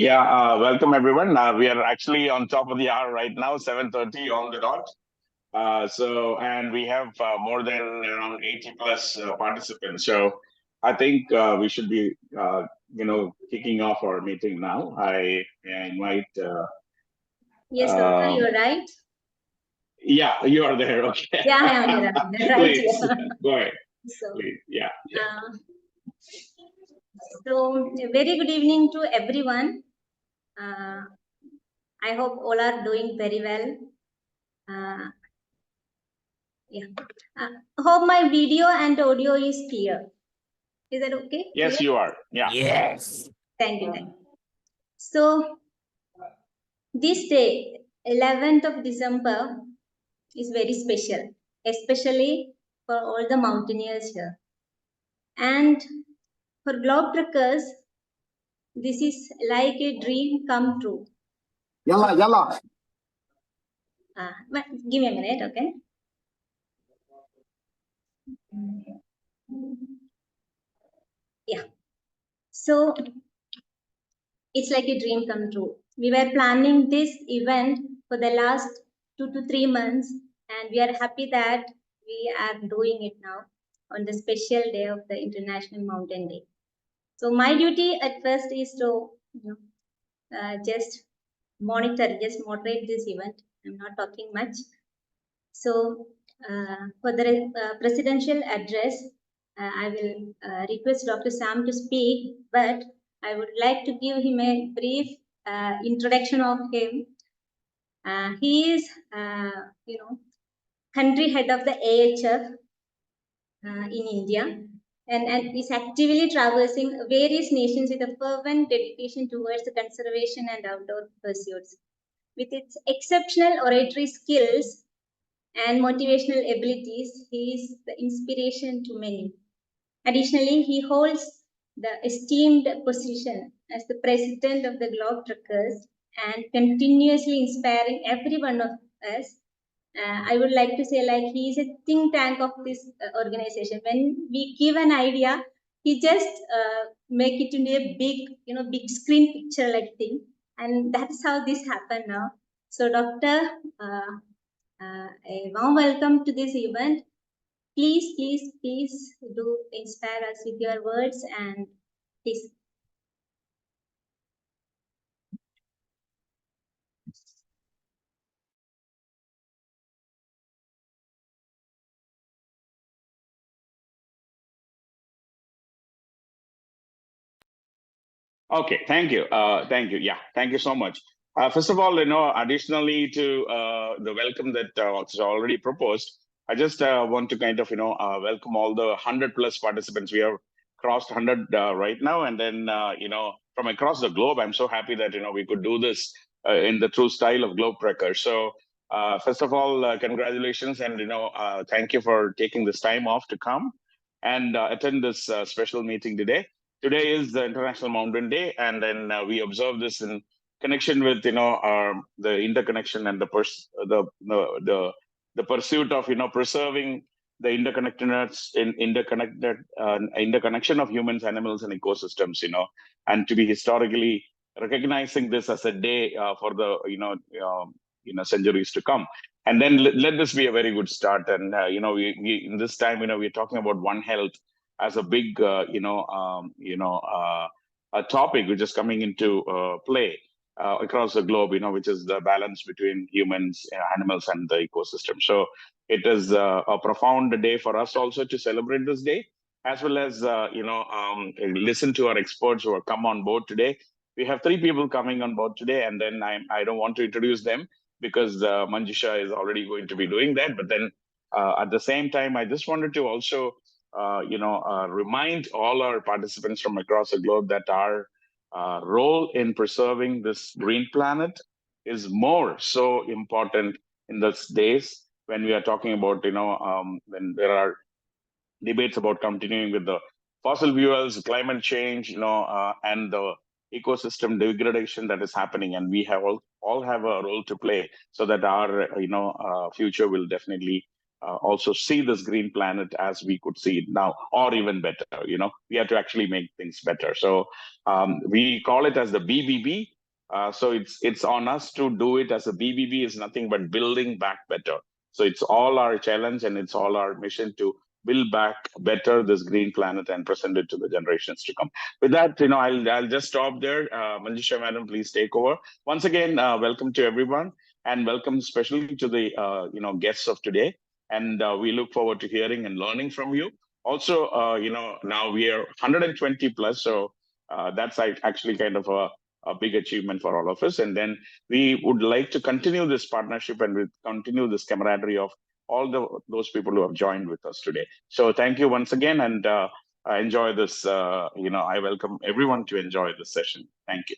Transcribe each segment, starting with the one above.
Yeah, welcome everyone. We are actually on top of the hour right now, 7:30 on the dot. And we have more than around 80 plus participants. So I think we should be, kicking off our meeting now. I invite. Yes, doctor, you're right. Yeah, you are there. Okay. Yeah, I am there. Right. Please, go ahead. So, Please. Yeah. Very good evening to everyone. I hope all are doing very well. Hope my video and audio is clear. Is that okay? Yes, clear? you are. Yeah. Yes. Thank you. So, this day, 11th of December, is very special, especially for all the mountaineers here. And for Globetrekkers, this is like a dream come true. Yalla. Give me a minute, okay? Yeah. So it's like a dream come true. We were planning this event for the last 2 to 3 months, and we are happy that we are doing it now on the special day of the International Mountain Day. So my duty at first is to just moderate this event. I'm not talking much. So for the presidential address, I will request Dr. Sam to speak, but I would like to give him a brief introduction of him. He is, country head of the AHF in India, and is actively traversing various nations with a fervent dedication towards the conservation and outdoor pursuits. With its exceptional oratory skills and motivational abilities, he is the inspiration to many. Additionally, he holds the esteemed position as the president of the Globetrekkers and continuously inspiring every one of us. I would like to say, like, he is a think tank of this organization. When we give an idea, he just make it into a big screen picture like thing, and that's how this happened now. So, Doctor, a warm welcome to this event. Please do inspire us with your words, and please. Okay, thank you. Yeah, thank you so much. First of all, additionally to the welcome that was already proposed, I just want to kind of, welcome all the 100 plus participants. We have crossed 100 right now. And then, from across the globe, I'm so happy that, we could do this in the true style of Globetrekkers. So first of all, congratulations. And, thank you for taking this time off to come and attend this special meeting today. Today is the International Mountain Day, and then we observe this in connection with the interconnection and the pursuit of preserving the interconnection of humans, animals, and ecosystems. And to be historically recognizing this as a day for the centuries to come. And then let this be a very good start. And we in this time we're talking about One Health as a big, a topic which is coming into play across the globe, which is the balance between humans, animals, and the ecosystem. So it is a profound day for us also to celebrate this day, as well as, listen to our experts who have come on board today. We have 3 people coming on board today, and then I don't want to introduce them because Manjusha is already going to be doing that. But then at the same time, I just wanted to also remind all our participants from across the globe that our role in preserving this green planet is more so important in these days when we are talking about, when there are debates about continuing with the fossil fuels, climate change, and the ecosystem degradation that is happening. And we have all have a role to play so that our, future will definitely also see this green planet as we could see it now, or even better. We have to actually make things better. So we call it as the BBB. So it's on us to do it. As a BBB is nothing but building back better. So it's all our challenge and it's all our mission to build back better this green planet and present it to the generations to come. With that, I'll just stop there. Manjusha Madam, please take over. Once again, welcome to everyone, and welcome especially to the guests of today. And we look forward to hearing and learning from you. Also, now we are 120 plus, so that's actually kind of a big achievement for all of us. And then we would like to continue this partnership and we continue this camaraderie of all those people who have joined with us today. So thank you once again, and I enjoy this. I welcome everyone to enjoy this session. Thank you.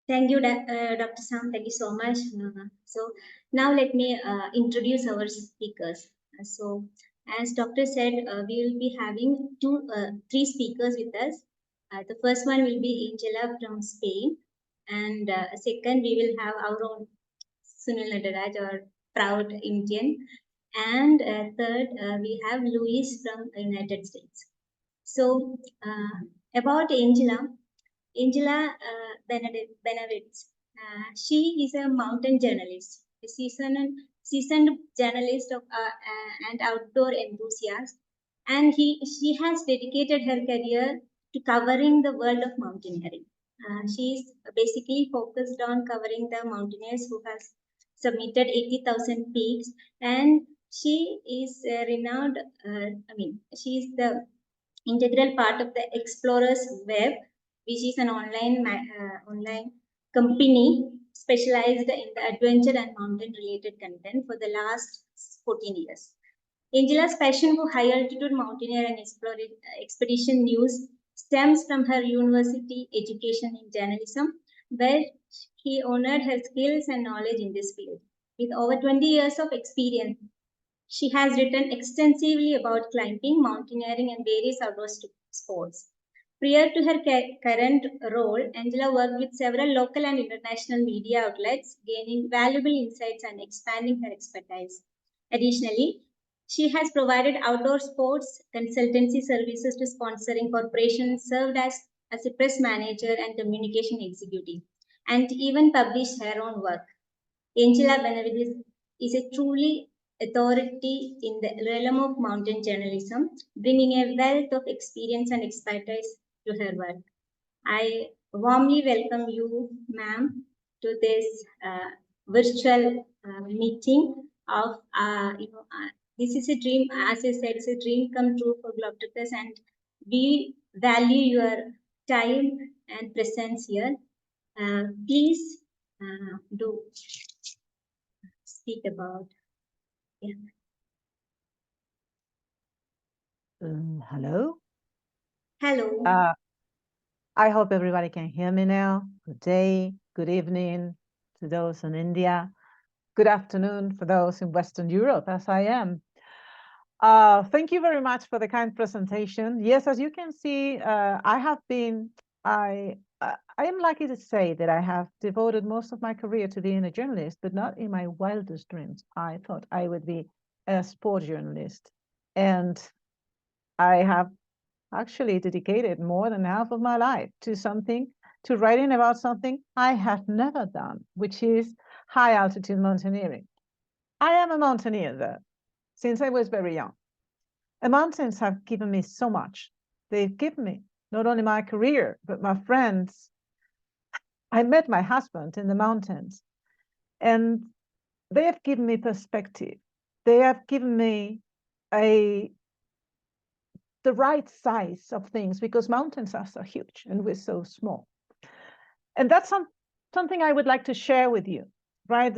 Thank you, Dr. Sam. Thank you so much. So now let me introduce our speakers. So as Doctor said, we will be having three speakers with us. The first one will be Angela from Spain, and second we will have our own Sunil Nadaraj, our proud Indian, and third we have Louis from the United States. So about Angela Benavides. She is a mountain journalist, a seasoned journalist and outdoor enthusiast, and she has dedicated her career to covering the world of mountaineering. She is basically focused on covering the mountaineers who has submitted 80,000 peaks, and she is renowned. She is the integral part of the Explorers Web, which is an online company specialized in the adventure and mountain related content for the last 14 years. Angela's passion for high altitude mountaineering and expedition news stems from her university education in journalism, where she honored her skills and knowledge in this field. With over 20 years of experience, she has written extensively about climbing, mountaineering, and various outdoor sports. Prior to her current role, Angela worked with several local and international media outlets, gaining valuable insights and expanding her expertise. Additionally, she has provided outdoor sports consultancy services to sponsoring corporations, served as a press manager and communication executive, and even published her own work. Angela Benavides is a truly authority in the realm of mountain journalism, bringing a wealth of experience and expertise to her work. I warmly welcome you, ma'am, to this virtual meeting of, this is a dream, as I said, it's a dream come true for Globetrekkers, and we value your time and presence here. Please do speak about. Yeah. Hello. Hello. I hope everybody can hear me now. Good day, good evening to those in India. Good afternoon for those in Western Europe, as I am. Thank you very much for the kind presentation. Yes, as you can see, I am lucky to say that I have devoted most of my career to being a journalist, but not in my wildest dreams. I thought I would be a sport journalist. And I have actually dedicated more than half of my life to writing about something I have never done, which is high altitude mountaineering. I am a mountaineer, though, since I was very young. The mountains have given me so much. They've given me not only my career, but my friends. I met my husband in the mountains, and they have given me perspective. They have given me the right size of things, because mountains are so huge and we're so small. And that's something I would like to share with you, right?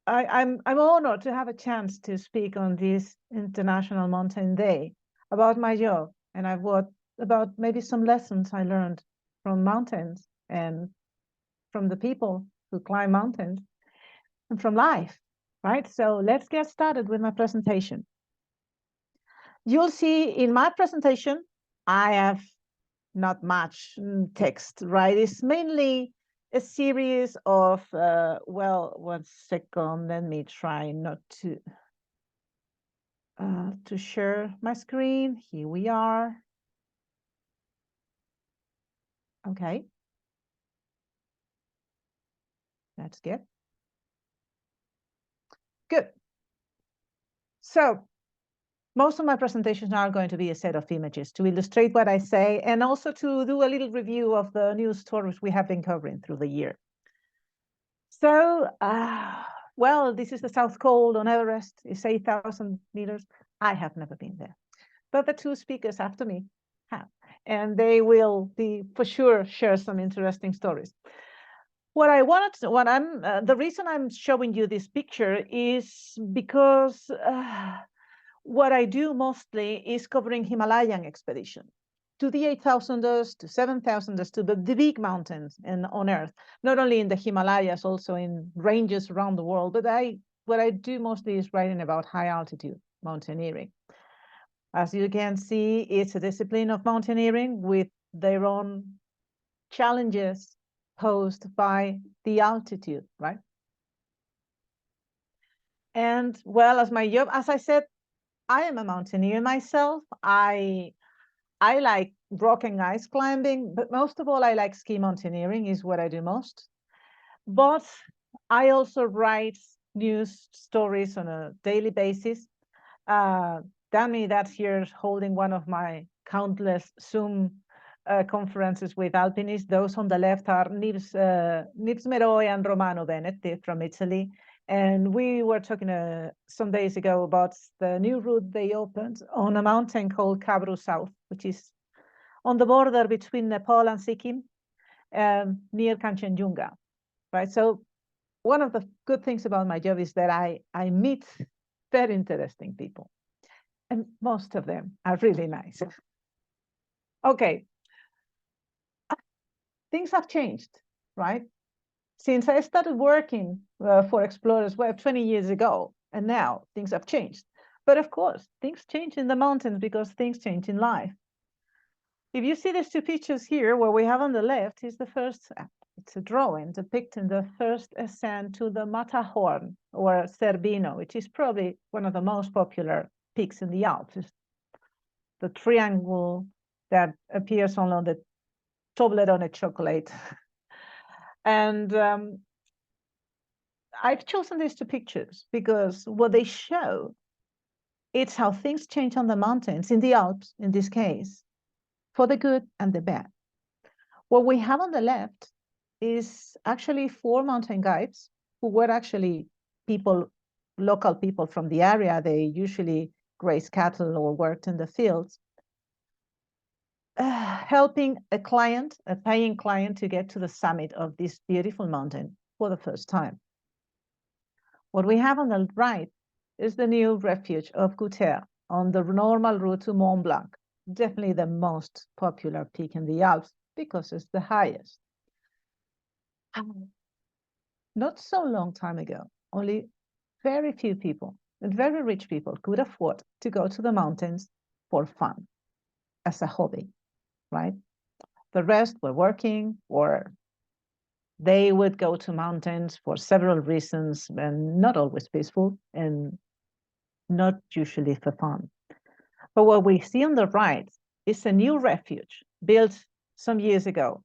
I'm honored to have a chance to speak on this International Mountain Day about my job, and about maybe some lessons I learned from mountains and from the people who climb mountains and from life, right? So let's get started with my presentation. You'll see in my presentation, I have not much text, right? It's mainly a series of, well, 1 second, let me try not to to share my screen. Here we are. Okay. That's good. Good. So most of my presentations are going to be a set of images to illustrate what I say and also to do a little review of the news stories we have been covering through the year. So, well, this is the South Col on Everest. It's 8,000 meters. I have never been there, but the two speakers after me have, and they will be for sure share some interesting stories. The reason I'm showing you this picture is because what I do mostly is covering Himalayan expedition to the 8,000ers, to 7,000ers, to the big mountains on Earth, not only in the Himalayas, also in ranges around the world. But what I do mostly is writing about high altitude mountaineering. As you can see, it's a discipline of mountaineering with their own challenges posed by the altitude, right? And well, as my job, as I said, I am a mountaineer myself. I like rock and ice climbing, but most of all, I like ski mountaineering is what I do most. But I also write news stories on a daily basis. Danny, that's here holding one of my countless Zoom conferences with alpinists. Those on the left are Nils Meroe and Romano Benetti from Italy. And we were talking some days ago about the new route they opened on a mountain called Kabru South, which is on the border between Nepal and Sikkim, near Kanchenjunga, right? So one of the good things about my job is that I meet very interesting people, and most of them are really nice. Okay, things have changed, right? Since I started working for Explorers Web 20 years ago, and now things have changed. But of course, things change in the mountains because things change in life. If you see these two pictures here, what we have on the left is the first, it's a drawing depicting the first ascent to the Matterhorn or Cervino, which is probably one of the most popular peaks in the Alps. It's the triangle that appears on the Toblerone chocolate. And I've chosen these two pictures because what they show, it's how things change on the mountains, in the Alps, in this case, for the good and the bad. What we have on the left is actually 4 mountain guides who were actually local people from the area. They usually grazed cattle or worked in the fields, helping a paying client to get to the summit of this beautiful mountain for the first time. What we have on the right is the new refuge of Guter on the normal route to Mont Blanc, definitely the most popular peak in the Alps because it's the highest. Not so long time ago, only very few people and very rich people could afford to go to the mountains for fun, as a hobby, right? The rest were working, or they would go to mountains for several reasons, and not always peaceful and not usually for fun. But what we see on the right is a new refuge built some years ago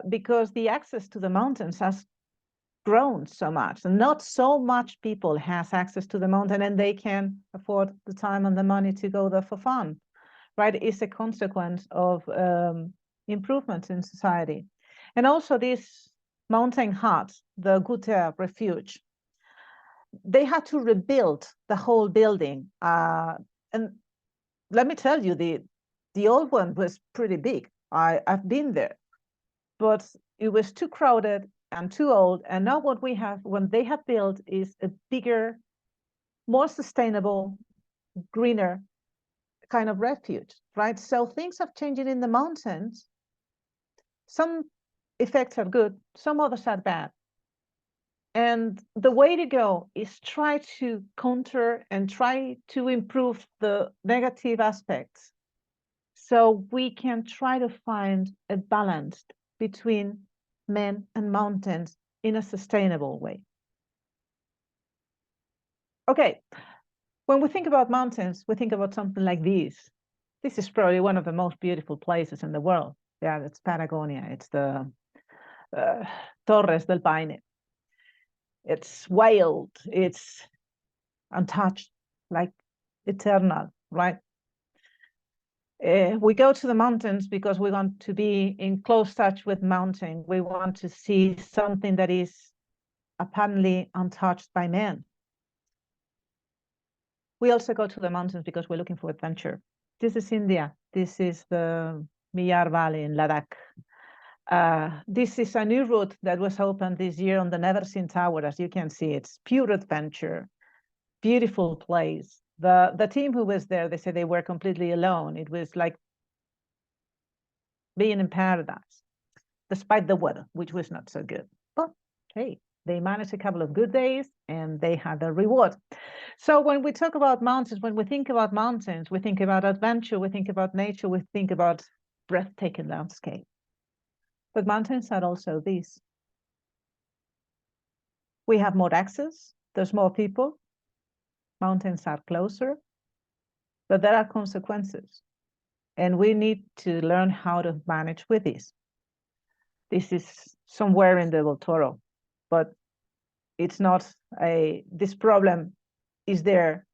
because the access to the mountains has grown so much, and not so much people has access to the mountain, and they can afford the time and the money to go there for fun, right? It's a consequence of improvements in society. And also this mountain hut, the Guter refuge, they had to rebuild the whole building. And let me tell you, the old one was pretty big. I've been there, but it was too crowded and too old. And now what they have built is a bigger, more sustainable, greener kind of refuge, right? So things have changed in the mountains. Some effects are good, some others are bad. And the way to go is try to counter and try to improve the negative aspects, so we can try to find a balance between men and mountains in a sustainable way. Okay, When we think about mountains, we think about something like this. This is probably one of the most beautiful places in the world. Yeah, it's Patagonia. It's the Torres del Paine. It's wild. It's untouched, like eternal, right? We go to the mountains because we want to be in close touch with mountain. We want to see something that is apparently untouched by man. We also go to the mountains because we're looking for adventure. This is India. This is the Miyar Valley in Ladakh. This is a new route that was opened this year on the Never Seen Tower. As you can see, it's pure adventure, beautiful place. The team who was there, they said they were completely alone. It was like being in paradise, despite the weather, which was not so good. But hey, they managed a couple of good days and they had their reward. So when we talk about mountains, when we think about mountains, we think about adventure, we think about nature, we think about breathtaking landscape. But mountains are also this. We have more access, there's more people, mountains are closer, but there are consequences. And we need to learn how to manage with this. This is somewhere in the Del Toro, but it's not this problem is there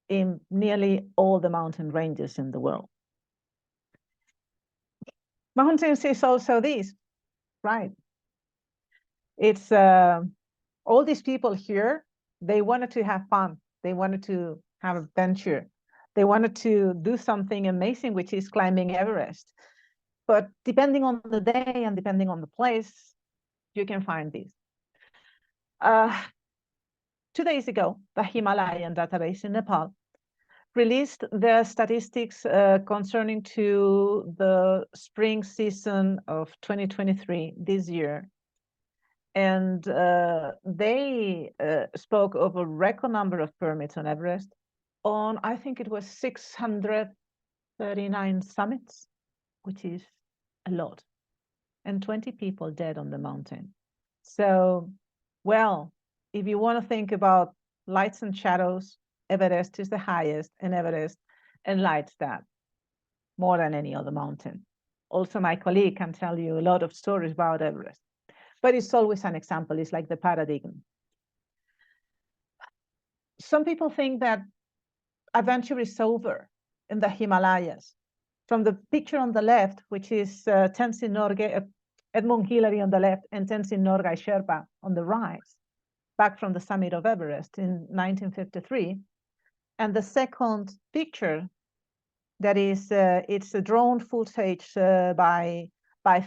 in nearly all the mountain ranges in the world. Mountains is also this, right? It's all these people here, they wanted to have fun. They wanted to have adventure. They wanted to do something amazing, which is climbing Everest. But depending on the day and depending on the place, you can find this. 2 days ago, the Himalayan database in Nepal released their statistics concerning to the spring season of 2023 this year. And they spoke of a record number of permits on Everest on, I think it was 639 summits, which is a lot, and 20 people dead on the mountain. So, well, if you want to think about lights and shadows, Everest is the highest, and Everest enlightens that more than any other mountain. Also, my colleague can tell you a lot of stories about Everest, but it's always an example. It's like the paradigm. Some people think that adventure is over in the Himalayas. From the picture on the left, which is Tenzin Norgay, Edmund Hillary on the left, and Tenzin Norgay Sherpa on the right, back from the summit of Everest in 1953. And the second picture, that is, it's a drone footage by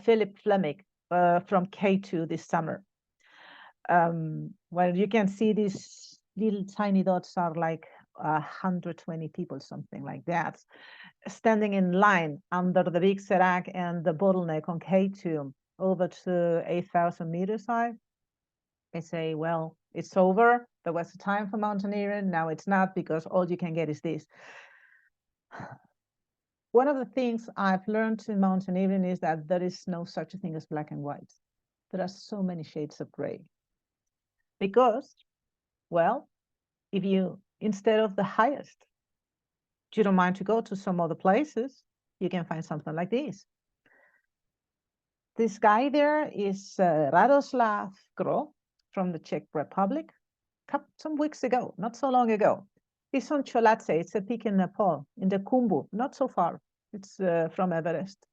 Philip Fleming from K2 this summer. Well, you can see these little tiny dots are like 120 people, something like that, standing in line under the big serac and the bottleneck on K2 over to 8,000 meters high. I say, well, it's over. There was a time for mountaineering. Now it's not, because all you can get is this. One of the things I've learned in mountaineering is that there is no such a thing as black and white. There are so many shades of gray. Because, well, if you, instead of the highest, you don't mind to go to some other places, you can find something like this. This guy there is Radoslav Gro from the Czech Republic, some weeks ago, not so long ago. He's on Cholatse, it's a peak in Nepal, in the Khumbu, not so far. It's from Everest.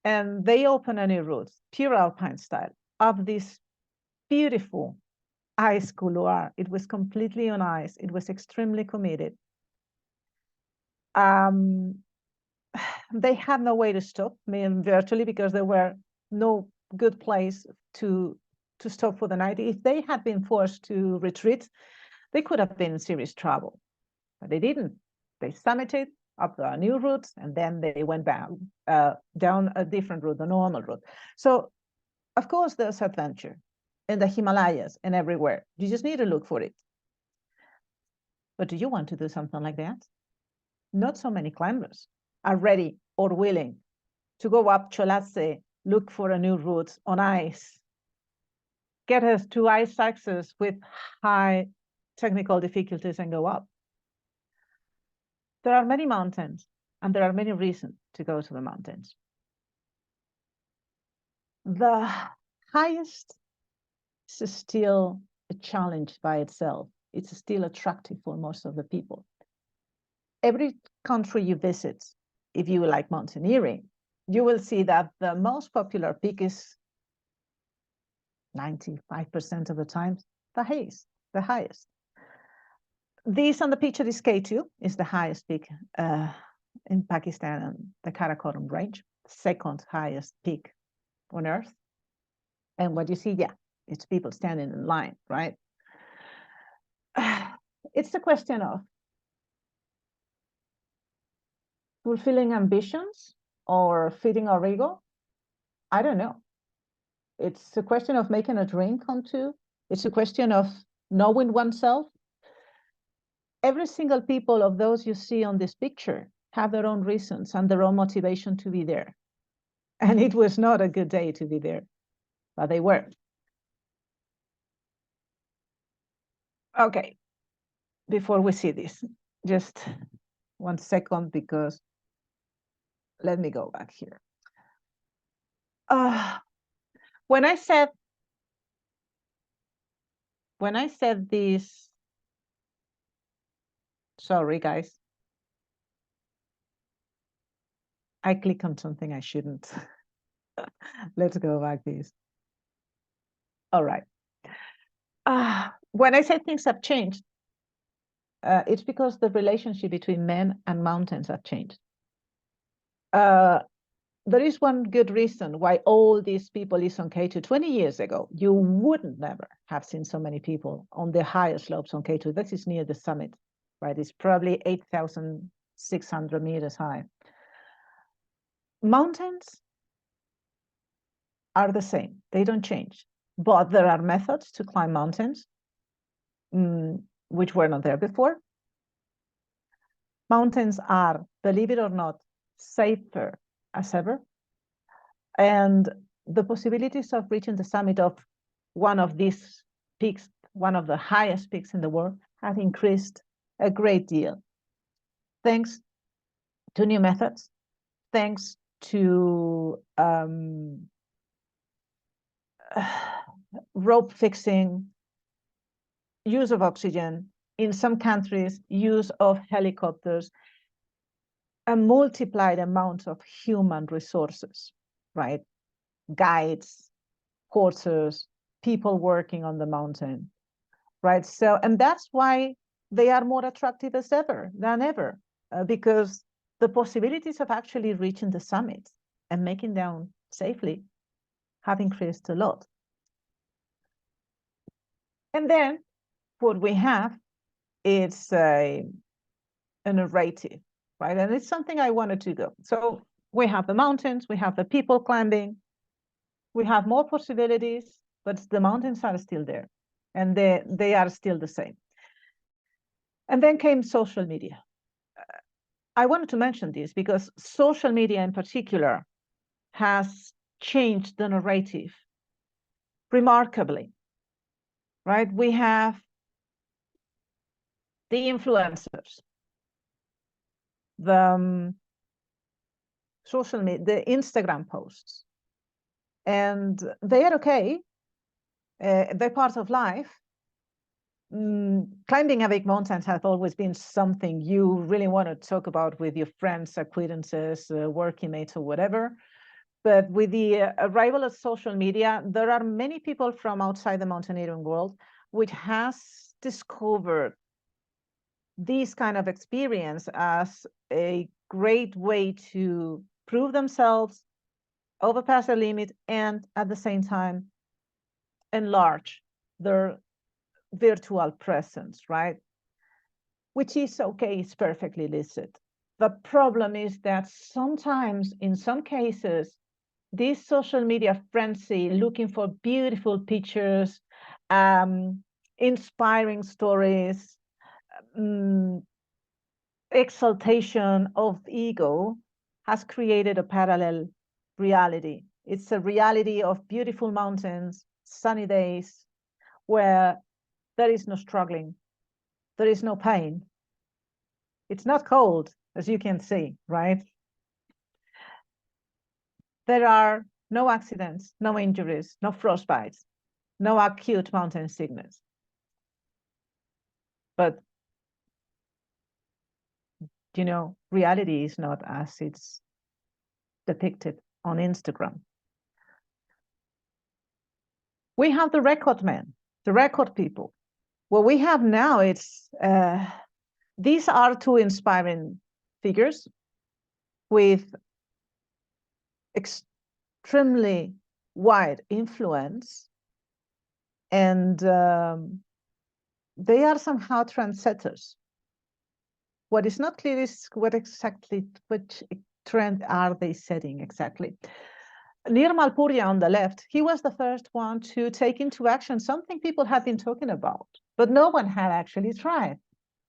And they open a new route, pure alpine style, up this beautiful ice couloir. It was completely on ice. It was extremely committed. They had no way to stop, virtually, because there were no good place to stop for the night. If they had been forced to retreat, they could have been in serious trouble. But they didn't. They summited up the new routes, and then they went down a different route, the normal route. So, of course, there's adventure in the Himalayas and everywhere. You just need to look for it. But do you want to do something like that? Not so many climbers are ready or willing to go up Cholatse, look for a new route on ice, get us to ice access with high technical difficulties and go up. There are many mountains, and there are many reasons to go to the mountains. The highest is still a challenge by itself. It's still attractive for most of the people. Every country you visit, if you like mountaineering, you will see that the most popular peak is 95% of the time the highest. This on the picture is K2, is the highest peak in Pakistan, the Karakoram range, second highest peak on Earth. And what you see, yeah, it's people standing in line, right? It's a question of fulfilling ambitions or feeding our ego. I don't know. It's a question of making a dream come true. It's a question of knowing oneself. Every single people of those you see on this picture have their own reasons and their own motivation to be there. And it was not a good day to be there, but they were. Okay, before we see this, just 1 second, because let me go back here. When I said this, sorry guys, I click on something I shouldn't. Let's go back this. All right. When I say things have changed, it's because the relationship between men and mountains have changed. There is one good reason why all these people is on K2. 20 years ago, you wouldn't never have seen so many people on the higher slopes on K2. This is near the summit, right? It's probably 8,600 meters high. Mountains are the same. They don't change. But there are methods to climb mountains which were not there before. Mountains are, believe it or not, safer as ever. And the possibilities of reaching the summit of one of these peaks, one of the highest peaks in the world, have increased a great deal. Thanks to new methods, thanks to rope fixing, use of oxygen, in some countries, use of helicopters, a multiplied amount of human resources, right? Guides, porters, people working on the mountain, right? So, and that's why they are more attractive than ever, because the possibilities of actually reaching the summit and making down safely have increased a lot. And then what we have is a narrative, right? And it's something I wanted to go. So we have the mountains, we have the people climbing, we have more possibilities, but the mountains are still there, and they are still the same. And then came social media. I wanted to mention this because social media in particular has changed the narrative remarkably, right? We have the influencers, the social media, the Instagram posts, and they are okay. They're part of life. Climbing a big mountain has always been something you really want to talk about with your friends, acquaintances, working mates, or whatever. But with the arrival of social media, there are many people from outside the mountaineering world which has discovered this kind of experience as a great way to prove themselves, overpass a limit, and at the same time enlarge their virtual presence, right? Which is okay, it's perfectly licit. The problem is that sometimes, in some cases, this social media frenzy, looking for beautiful pictures, inspiring stories, exaltation of ego, has created a parallel reality. It's a reality of beautiful mountains, sunny days, where there is no struggling, there is no pain. It's not cold, as you can see, right? There are no accidents, no injuries, no frostbites, no acute mountain sickness. But, you know, reality is not as it's depicted on Instagram. We have the record men, the record people. What we have now, these are two inspiring figures with extremely wide influence, and they are somehow trendsetters. What is not clear is which trend are they setting exactly. Nirmal Purya on the left, he was the first one to take into action something people had been talking about, but no one had actually tried,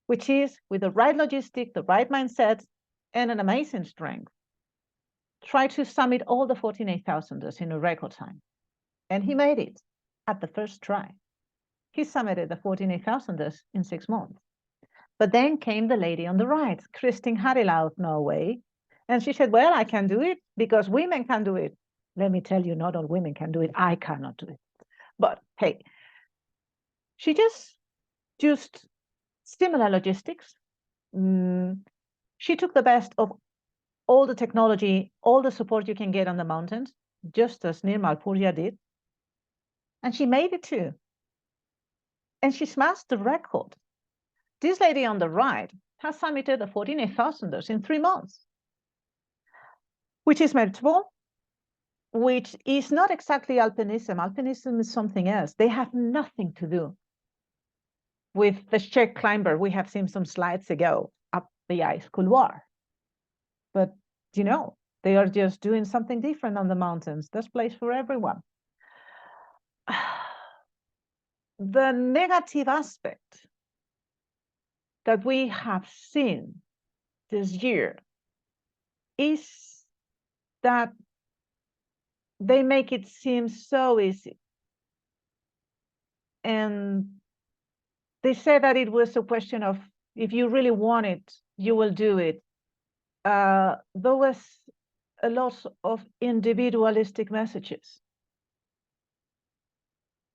which is with the right logistic, the right mindset, and an amazing strength, try to summit all the 48,000ers in a record time. And he made it at the first try. He summited the 48,000ers in 6 months. But then came the lady on the right, Kristin Harila of Norway. And she said, well, I can do it because women can do it. Let me tell you, not all women can do it. I cannot do it. But hey, she just used similar logistics. She took the best of all the technology, all the support you can get on the mountains, just as Nirmal Purya did. And she made it too. And she smashed the record. This lady on the right has summited the 48,000ers in 3 months, which is meritable, which is not exactly alpinism. Alpinism is something else. They have nothing to do with the Czech climber we have seen some slides ago up the ice couloir. But, you know, they are just doing something different on the mountains. There's place for everyone. The negative aspect that we have seen this year is that they make it seem so easy. And they said that it was a question of, if you really want it, you will do it. There was a lot of individualistic messages.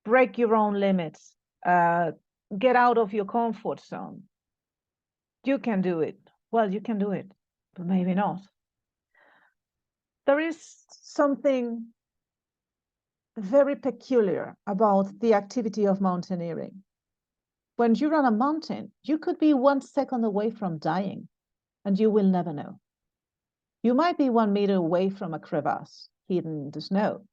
Break your own limits. Get out of your comfort zone. You can do it. Well, you can do it, but maybe not. There is something very peculiar about the activity of mountaineering. When you run a mountain, you could be 1 second away from dying, and you will never know. You might be 1 meter away from a crevasse hidden in the snow.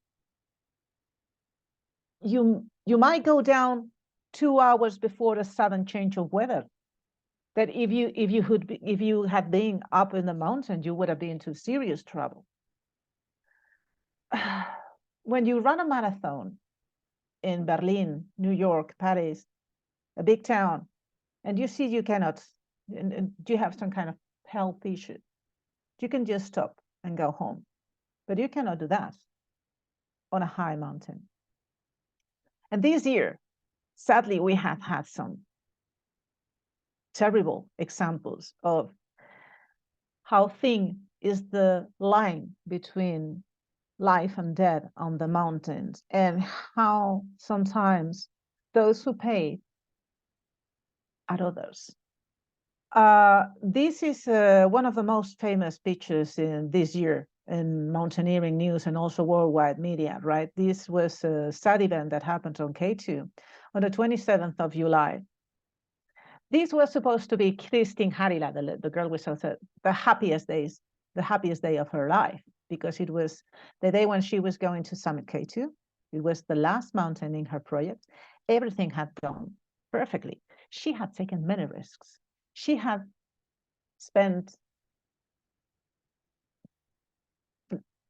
You might go down 2 hours before a sudden change of weather. That if you had been up in the mountain, you would have been into serious trouble. When you run a marathon in Berlin, New York, Paris, a big town, and you see you cannot, and you have some kind of health issue, you can just stop and go home. But you cannot do that on a high mountain. And this year, sadly, we have had some terrible examples of how thin is the line between life and death on the mountains, and how sometimes those who pay are others. This is one of the most famous pictures in this year in mountaineering news and also worldwide media, right? This was a sad event that happened on K2 on the 27th of July. This was supposed to be Kristin Harila, the girl with the happiest day of her life, because it was the day when she was going to summit K2. It was the last mountain in her project. Everything had gone perfectly. She had taken many risks. She had spent,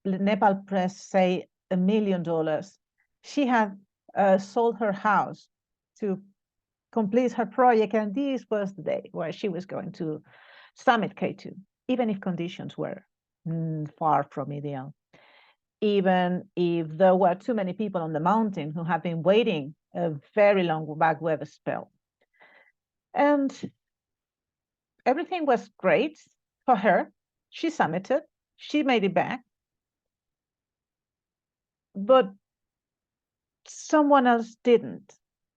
Nepal press say, $1 million. She had sold her house to complete her project, and this was the day where she was going to summit K2, even if conditions were far from ideal. Even if there were too many people on the mountain who have been waiting a very long bad weather spell. And everything was great for her. She summited, she made it back, but someone else didn't,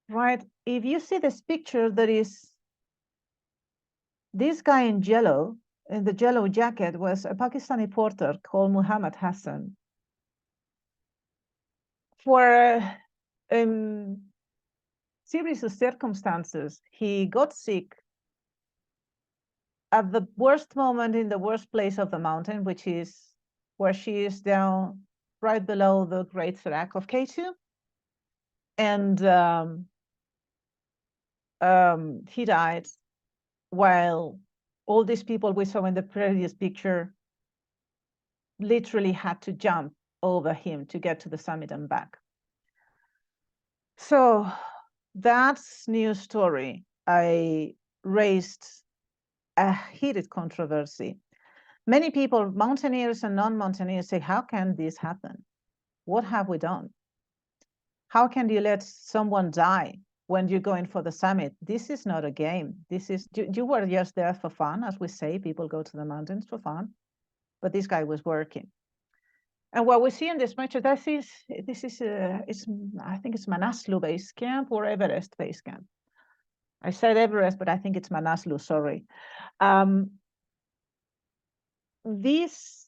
right? If you see this picture, there is this guy in yellow, in the yellow jacket, was a Pakistani porter called Muhammad Hassan. For a series of circumstances, he got sick at the worst moment in the worst place of the mountain, which is where she is down right below the Great Serac of K2. And he died while all these people we saw in the previous picture literally had to jump over him to get to the summit and back. So that's news story. I raised a heated controversy. Many people, mountaineers and non-mountaineers, say, how can this happen? What have we done? How can you let someone die when you're going for the summit? This is not a game. This is, you were just there for fun. As we say, people go to the mountains for fun, but this guy was working. And what we see in this picture, I think it's Manaslu base camp or Everest base camp. I said Everest, but I think it's Manaslu, sorry. These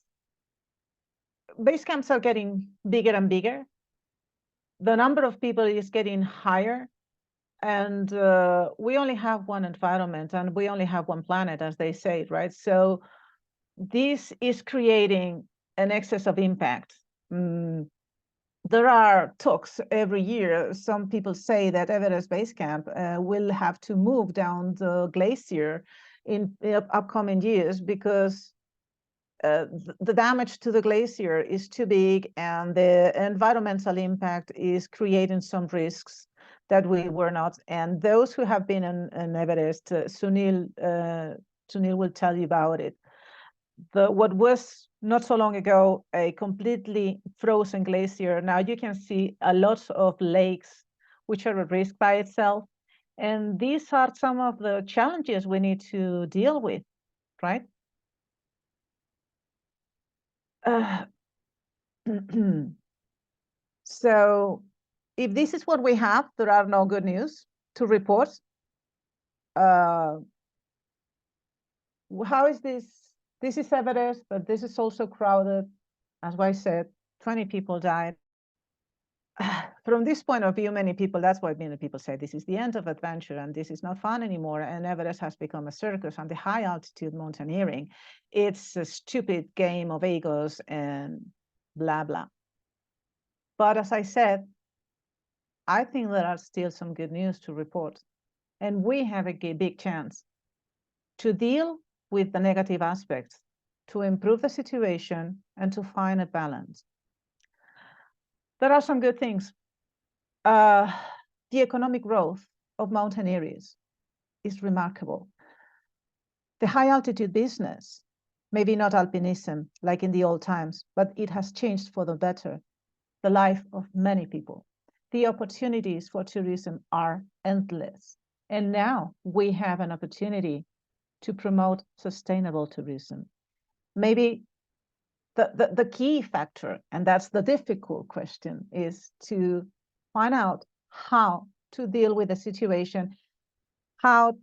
base camps are getting bigger and bigger. The number of people is getting higher, and we only have one environment and we only have one planet, as they say, right? So this is creating an excess of impact. There are talks every year. Some people say that Everest Base Camp will have to move down the glacier in upcoming years because the damage to the glacier is too big and the environmental impact is creating some risks that we were not. And those who have been in Everest, Sunil will tell you about it. What was not so long ago a completely frozen glacier, now you can see a lot of lakes which are a risk by itself. And these are some of the challenges we need to deal with, right? So if this is what we have, there are no good news to report. How is this? This is Everest, but this is also crowded. As I said, 20 people died. From this point of view, many people, that's why many people say this is the end of adventure and this is not fun anymore. And Everest has become a circus, and the high altitude mountaineering, it's a stupid game of egos and blah, blah. But as I said, I think there are still some good news to report. And we have a big chance to deal with the negative aspects, to improve the situation, and to find a balance. There are some good things. The economic growth of mountain areas is remarkable. The high altitude business, maybe not alpinism like in the old times, but it has changed for the better the life of many people. The opportunities for tourism are endless. And now we have an opportunity to promote sustainable tourism. Maybe the key factor, and that's the difficult question, is to find out how to deal with the situation, how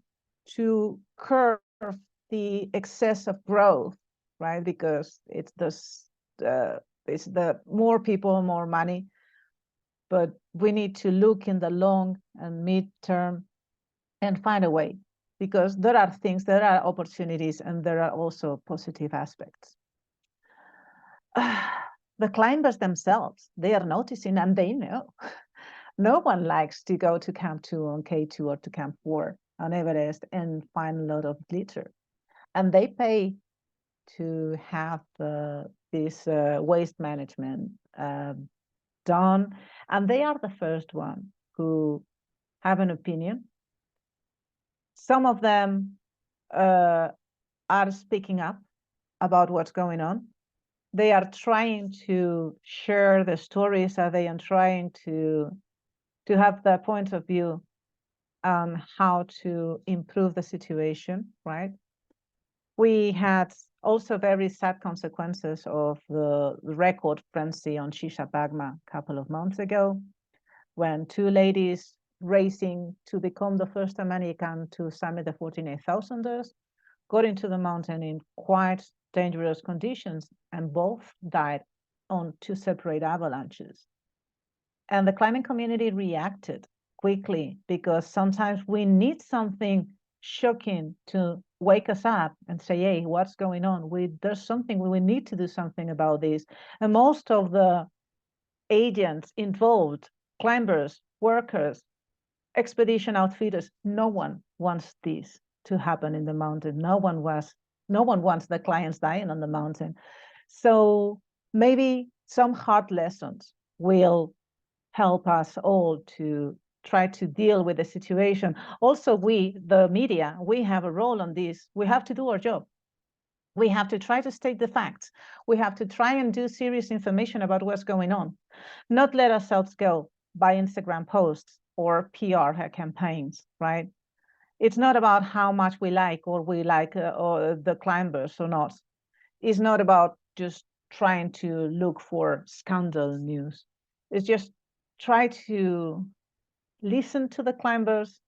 to curb the excess of growth, right? Because it's the more people, more money, but we need to look in the long and mid-term and find a way, because there are things, there are opportunities, and there are also positive aspects. The climbers themselves, they are noticing and they know. No one likes to go to Camp 2 on K2 or to Camp 4 on Everest and find a lot of glitter. And they pay to have this waste management done. And they are the first one who have an opinion. Some of them are speaking up about what's going on. They are trying to share the stories, they are trying to have their point of view on how to improve the situation, right? We had also very sad consequences of the record frenzy on Shisha Bagma a couple of months ago, when two ladies racing to become the first American to summit the 14,800ers got into the mountain in quite dangerous conditions, and both died on two separate avalanches. And the climbing community reacted quickly, because sometimes we need something shocking to wake us up and say, hey, what's going on? There's something, we need to do something about this. And most of the agents involved, climbers, workers, expedition outfitters, no one wants this to happen in the mountain. No one wants the clients dying on the mountain. So maybe some hard lessons will help us all to try to deal with the situation. Also, we, the media, we have a role on this. We have to do our job. We have to try to state the facts. We have to try and do serious information about what's going on, not let ourselves go by Instagram posts or PR campaigns, right? It's not about how much we like or the climbers or not. It's not about just trying to look for scandal news. It's just try to listen to the climbers,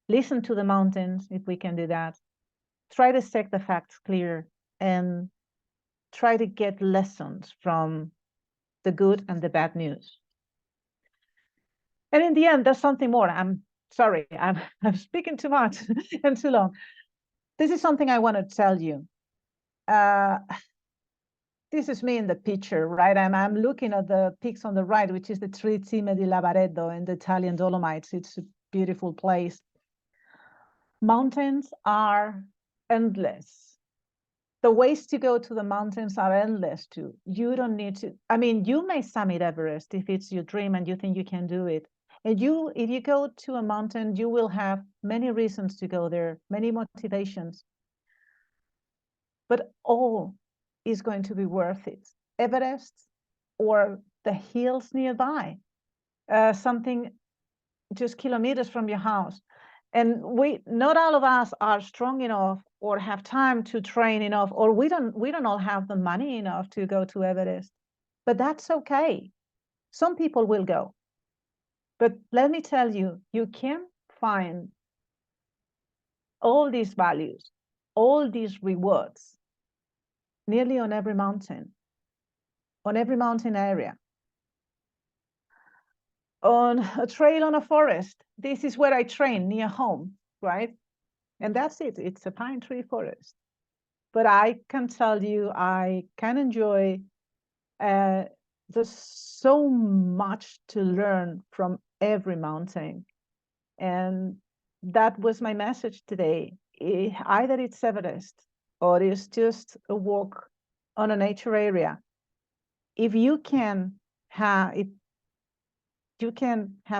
listen to the mountains, if we can do that. Try to set the facts clear and try to get lessons from the good and the bad news. And in the end, there's something more. I'm sorry, I'm speaking too much and too long. This is something I want to tell you. This is me in the picture, right? I'm looking at the peaks on the right, which is the Tricime di Lavaredo in the Italian Dolomites. It's a beautiful place. Mountains are endless. The ways to go to the mountains are endless too. You don't need to, I mean, you may summit Everest if it's your dream and you think you can do it. And if you go to a mountain, you will have many reasons to go there, many motivations. But all is going to be worth it. Everest or the hills nearby, something just kilometers from your house. And not all of us are strong enough or have time to train enough, or we don't all have the money enough to go to Everest. But that's okay. Some people will go. But let me tell you, you can find all these values, all these rewards, nearly on every mountain area. On a trail on a forest, this is where I train near home, right? And that's it. It's a pine tree forest. But I can tell you, I can enjoy, there's so much to learn from every mountain. And that was my message today. Either it's Everest or it's just a walk on a nature area. If you can have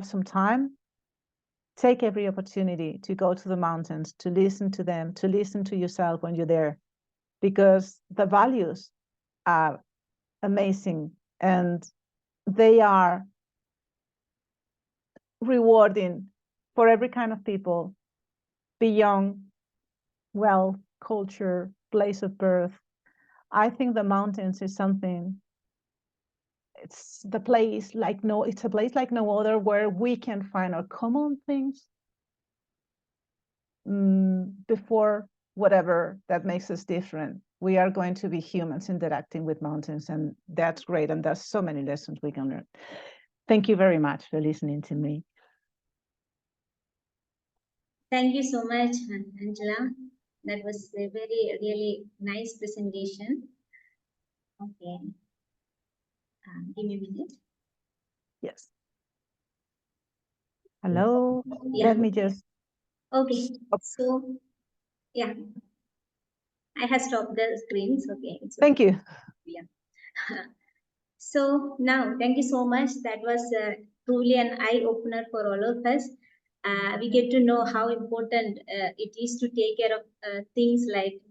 some time, take every opportunity to go to the mountains, to listen to them, to listen to yourself when you're there, because the values are amazing and they are rewarding for every kind of people beyond wealth, culture, place of birth. I think the mountains is something, it's a place like no other, where we can find our common things before whatever that makes us different. We are going to be humans interacting with mountains, and that's great. And there's so many lessons we can learn. Thank you very much for listening to me. Thank you so much, Angela. That was a really nice presentation. Okay. Give me a minute. Yes. Hello. Yeah. Let me just. Okay. So, yeah. I have stopped the screens. Okay. Thank you. Yeah. So now, thank you so much. That was truly an eye-opener for all of us. We get to know how important it is to take care of things like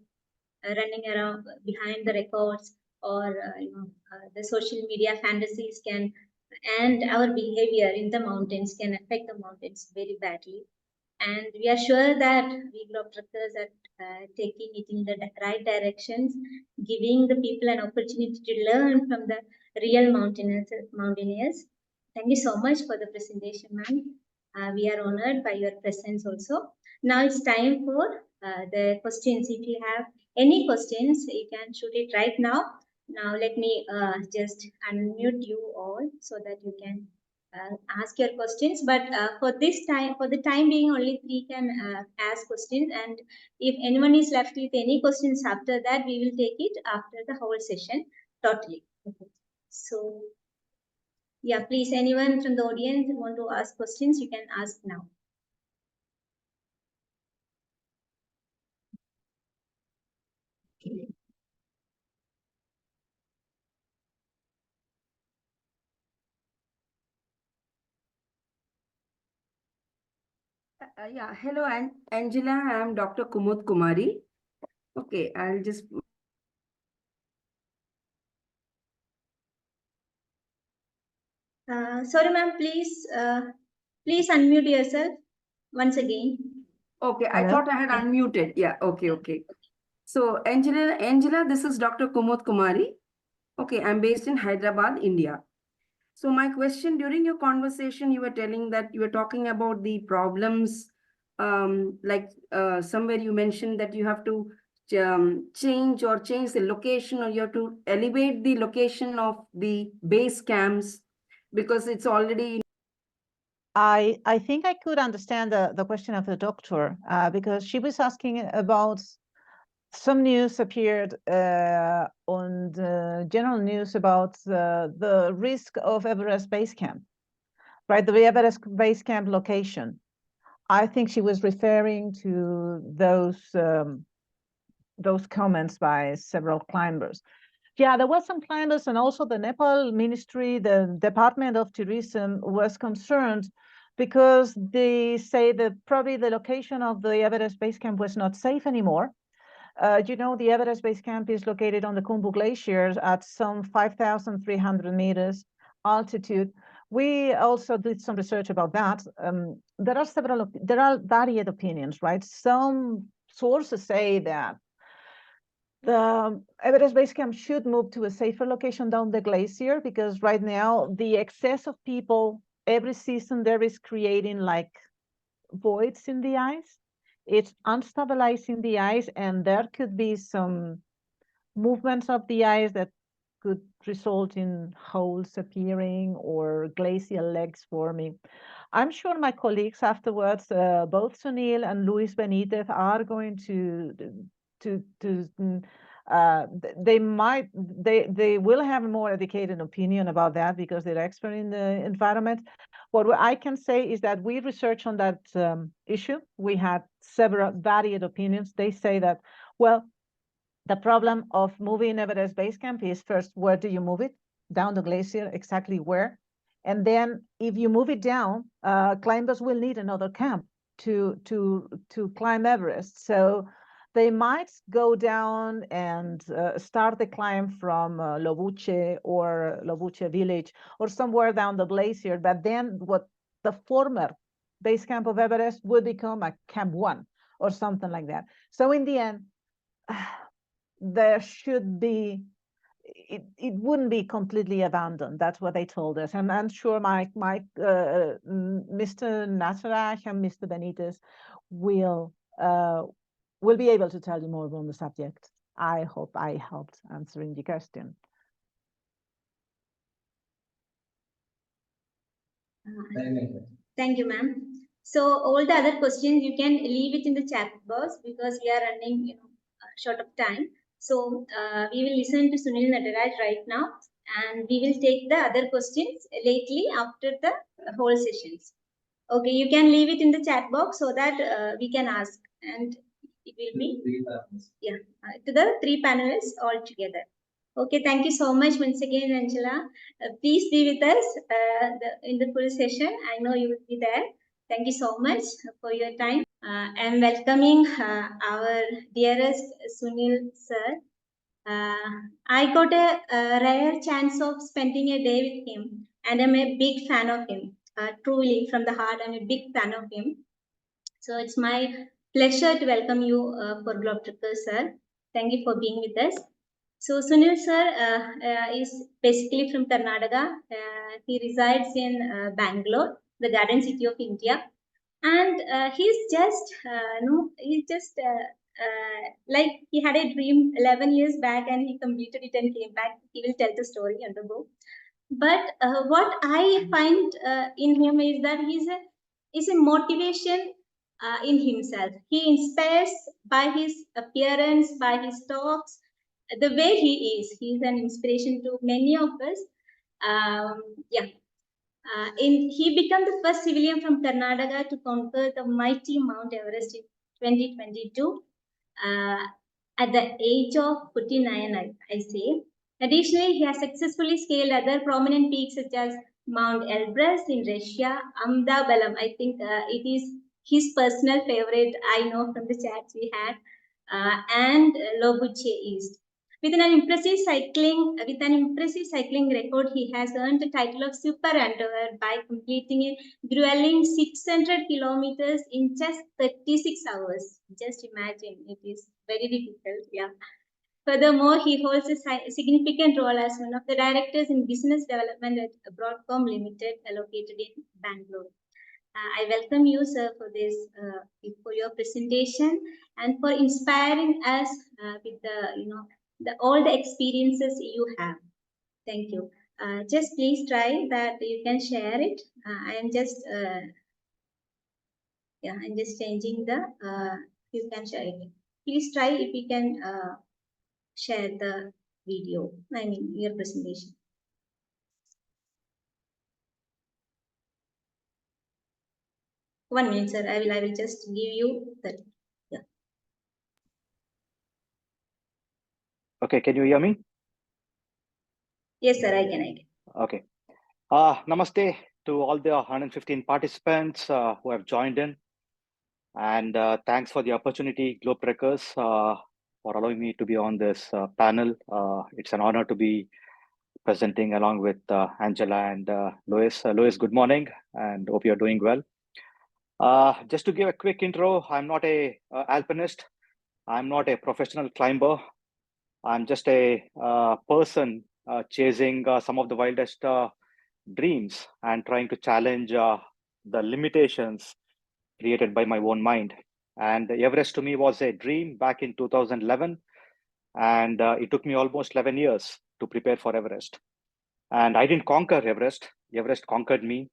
running around behind the records, or the social media fantasies and our behavior in the mountains can affect the mountains very badly. And we are sure that we Globetrekkers are taking it in the right directions, giving the people an opportunity to learn from the real mountaineers. Thank you so much for the presentation, ma'am. We are honored by your presence also. Now it's time for the questions. If you have any questions, you can shoot it right now. Now let me just unmute you all so that you can ask your questions. But for the time being, only 3 can ask questions. And if anyone is left with any questions after that, we will take it after the whole session totally. So yeah, please, anyone from the audience who want to ask questions, you can ask now. Yeah, hello, Angela. I'm Dr. Kumud Kumari. Okay, I'll just. Sorry, ma'am, please unmute yourself once again. Okay, I Hello? thought I had unmuted. Yeah, okay. So, Angela, this is Dr. Kumud Kumari. Okay, I'm based in Hyderabad, India. So, my question during your conversation, you were telling that you were talking about the problems, somewhere you mentioned that you have to change the location, or you have to elevate the location of the base camps because it's already. I think I could understand the question of the doctor because she was asking about some news appeared on the general news about the risk of Everest Base Camp, right? The Everest Base Camp location. I think she was referring to those comments by several climbers. Yeah, there were some climbers, and also the Nepal ministry, the Department of Tourism was concerned because they say that probably the location of the Everest Base Camp was not safe anymore. You know, the Everest Base Camp is located on the Khumbu Glacier at some 5,300 meters altitude. We also did some research about that. There are varied opinions, right? Some sources say that the Everest Base Camp should move to a safer location down the glacier because right now the excess of people every season there is creating like voids in the ice. It's unstabilizing the ice, and there could be some movements of the ice that could result in holes appearing or glacial legs forming. I'm sure my colleagues afterwards, both Sunil and Luis Benitez, are going to they will have a more educated opinion about that because they're expert in the environment. What I can say is that we researched on that issue. We had several varied opinions. They say that, well, the problem of moving Everest Base Camp is first, where do you move it? Down the glacier, exactly where? And then if you move it down, climbers will need another camp to climb Everest. So they might go down and start the climb from Lobuche or Lobuche village or somewhere down the glacier. But then what the former base camp of Everest would become a Camp 1 or something like that. So in the end, there should be, it wouldn't be completely abandoned. That's what they told us. And I'm sure Mr. Nasaraj and Mr. Benitez will be able to tell you more on the subject. I hope I helped answering the question. Thank you, ma'am. So all the other questions you can leave it in the chat box because we are running short of time. So we will listen to Sunil Nataraj right now, and we will take the other questions lately after the whole sessions. Okay, you can leave it in the chat box so that we can ask, and it will be to the 3 panelists all together. Okay, thank you so much once again, Angela. Please be with us in the full session. I know you will be there. Thank you so much for your time. I'm welcoming our dearest Sunil sir. I got a rare chance of spending a day with him, and I'm a big fan of him. Truly, from the heart, I'm a big fan of him. So it's my pleasure to welcome you for Globetrekkers, sir. Thank you for being with us. So Sunil sir is basically from Karnataka. He resides in Bangalore, the garden city of India, and he's just like he had a dream 11 years back and he completed it and came back. He will tell the story on the book. But what I find in him is that is a motivation in himself. He inspires by his appearance, by his talks, the way he is. He is an inspiration to many of us. Yeah. He became the first civilian from Karnataka to conquer the mighty Mount Everest in 2022 at the age of 49, I say. Additionally, he has successfully scaled other prominent peaks such as Mount Elbrus in Russia, Amdabalam. I think it is his personal favorite, I know from the chats we had, and Lobuche East. With an impressive cycling record, he has earned the title of Super Underwear by completing a grueling 600 kilometers in just 36 hours. Just imagine, it is very difficult. Yeah. Furthermore, he holds a significant role as one of the directors in business development at Broadcom Limited, located in Bangalore. I welcome you, sir, for this, for your presentation and for inspiring us with all the experiences you have. Thank you. Just please try that you can share it. I'm just changing the. You can share it. Please try if you can share the video. I mean your presentation. One minute, sir. I will just give you that. Yeah. Okay, can you hear me? Yes, sir. I can. Okay. Namaste to all the 115 participants who have joined in. And thanks for the opportunity, Globetrekkers, for allowing me to be on this panel. It's an honor to be presenting along with Angela and Lois. Lois, good morning, and hope you're doing well. Just to give a quick intro, I'm not a alpinist. I'm not a professional climber. I'm just a person chasing some of the wildest dreams and trying to challenge the limitations created by my own mind. And Everest to me was a dream back in 2011. And it took me almost 11 years to prepare for Everest. And I didn't conquer Everest. Everest conquered me,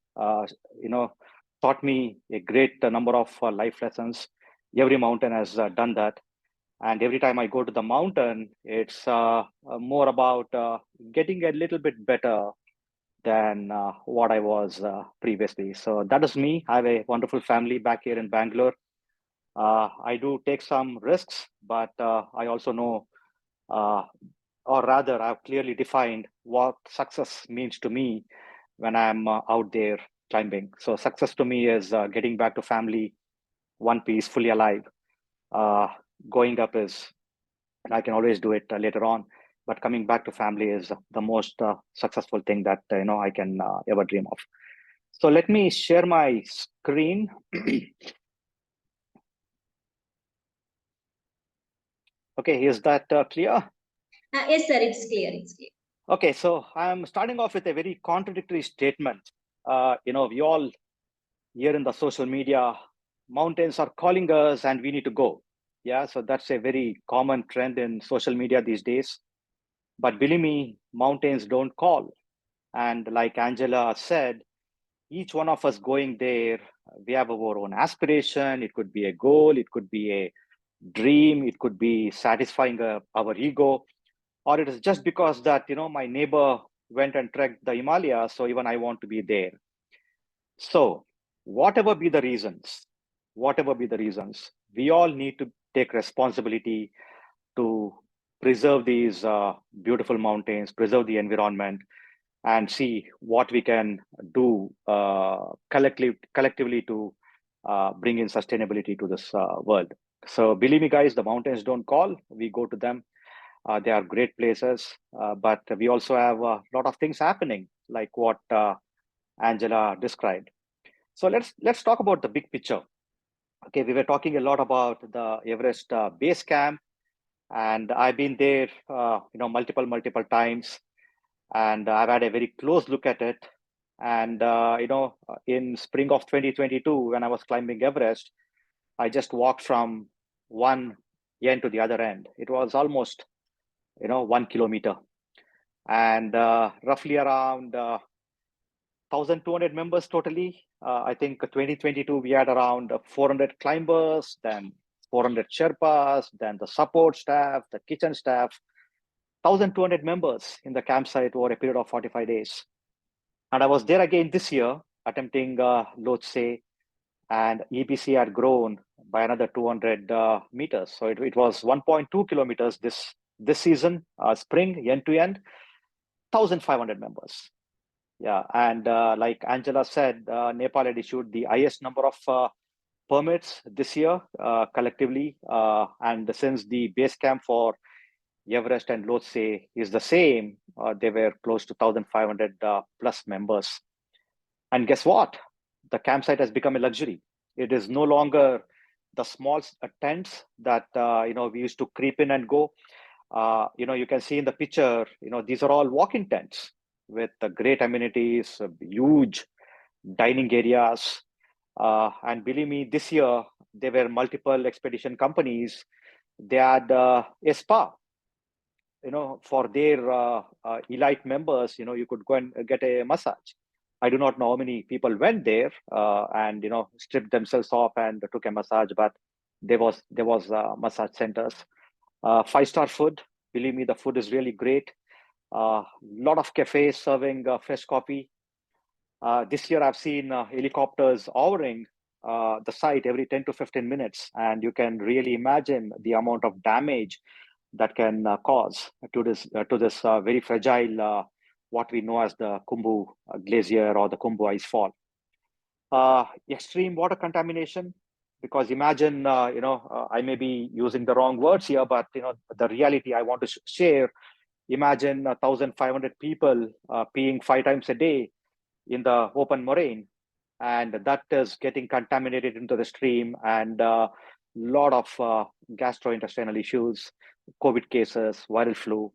taught me a great number of life lessons. Every mountain has done that. And every time I go to the mountain, it's more about getting a little bit better than what I was previously. So that is me. I have a wonderful family back here in Bangalore. I do take some risks, but I also know, or rather, I've clearly defined what success means to me when I'm out there climbing. So success to me is getting back to family, one piece, fully alive. Going up is, I can always do it later on, but coming back to family is the most successful thing that I can ever dream of. So let me share my screen. Okay, is that clear? Yes, sir. It's clear. It's clear. Okay, so I'm starting off with a very contradictory statement. We all hear in the social media, mountains are calling us and we need to go. Yeah, so that's a very common trend in social media these days. But believe me, mountains don't call. And like Angela said, each one of us going there, we have our own aspiration. It could be a goal, it could be a dream, it could be satisfying our ego, or it is just because that, my neighbor went and trekked the Himalayas, so even I want to be there. So whatever be the reasons, we all need to take responsibility to preserve these beautiful mountains, preserve the environment, and see what we can do collectively to bring in sustainability to this world. So believe me, guys, the mountains don't call, we go to them. They are great places, but we also have a lot of things happening, like what Angela described. So let's talk about the big picture. Okay, we were talking a lot about the Everest base camp, and I've been there, multiple times, and I've had a very close look at it. And in spring of 2022, when I was climbing Everest, I just walked from one end to the other end. It was almost 1 kilometer, and roughly around 1,200 members totally. I think 2022 we had around 400 climbers, then 400 Sherpas, then the support staff, the kitchen staff, 1,200 members in the campsite over a period of 45 days. And I was there again this year attempting Lhotse, and EBC had grown by another 200 meters. So it was 1.2 kilometers this season, spring, end to end, 1,500 members. Yeah, and like Angela said, Nepal had issued the highest number of permits this year collectively. And since the base camp for Everest and Lhotse is the same, they were close to 1,500 plus members. And guess what? The campsite has become a luxury. It is no longer the small tents that we used to creep in and go. You can see in the picture, these are all walk-in tents with great amenities, huge dining areas. And believe me, this year, there were multiple expedition companies. They had a spa, for their elite members, you could go and get a massage. I do not know how many people went there and, stripped themselves off and took a massage, but there was massage centers. 5-star food. Believe me, the food is really great. Lot of cafes serving fresh coffee. This year, I've seen helicopters hovering the site every 10 to 15 minutes, and you can really imagine the amount of damage that can cause to this very fragile, what we know as the Khumbu Glacier or the Khumbu ice fall. Extreme water contamination, because imagine, I may be using the wrong words here, but the reality I want to share. Imagine 1,500 people peeing 5 times a day in the open moraine, and that is getting contaminated into the stream, and a lot of gastrointestinal issues, COVID cases, viral flu,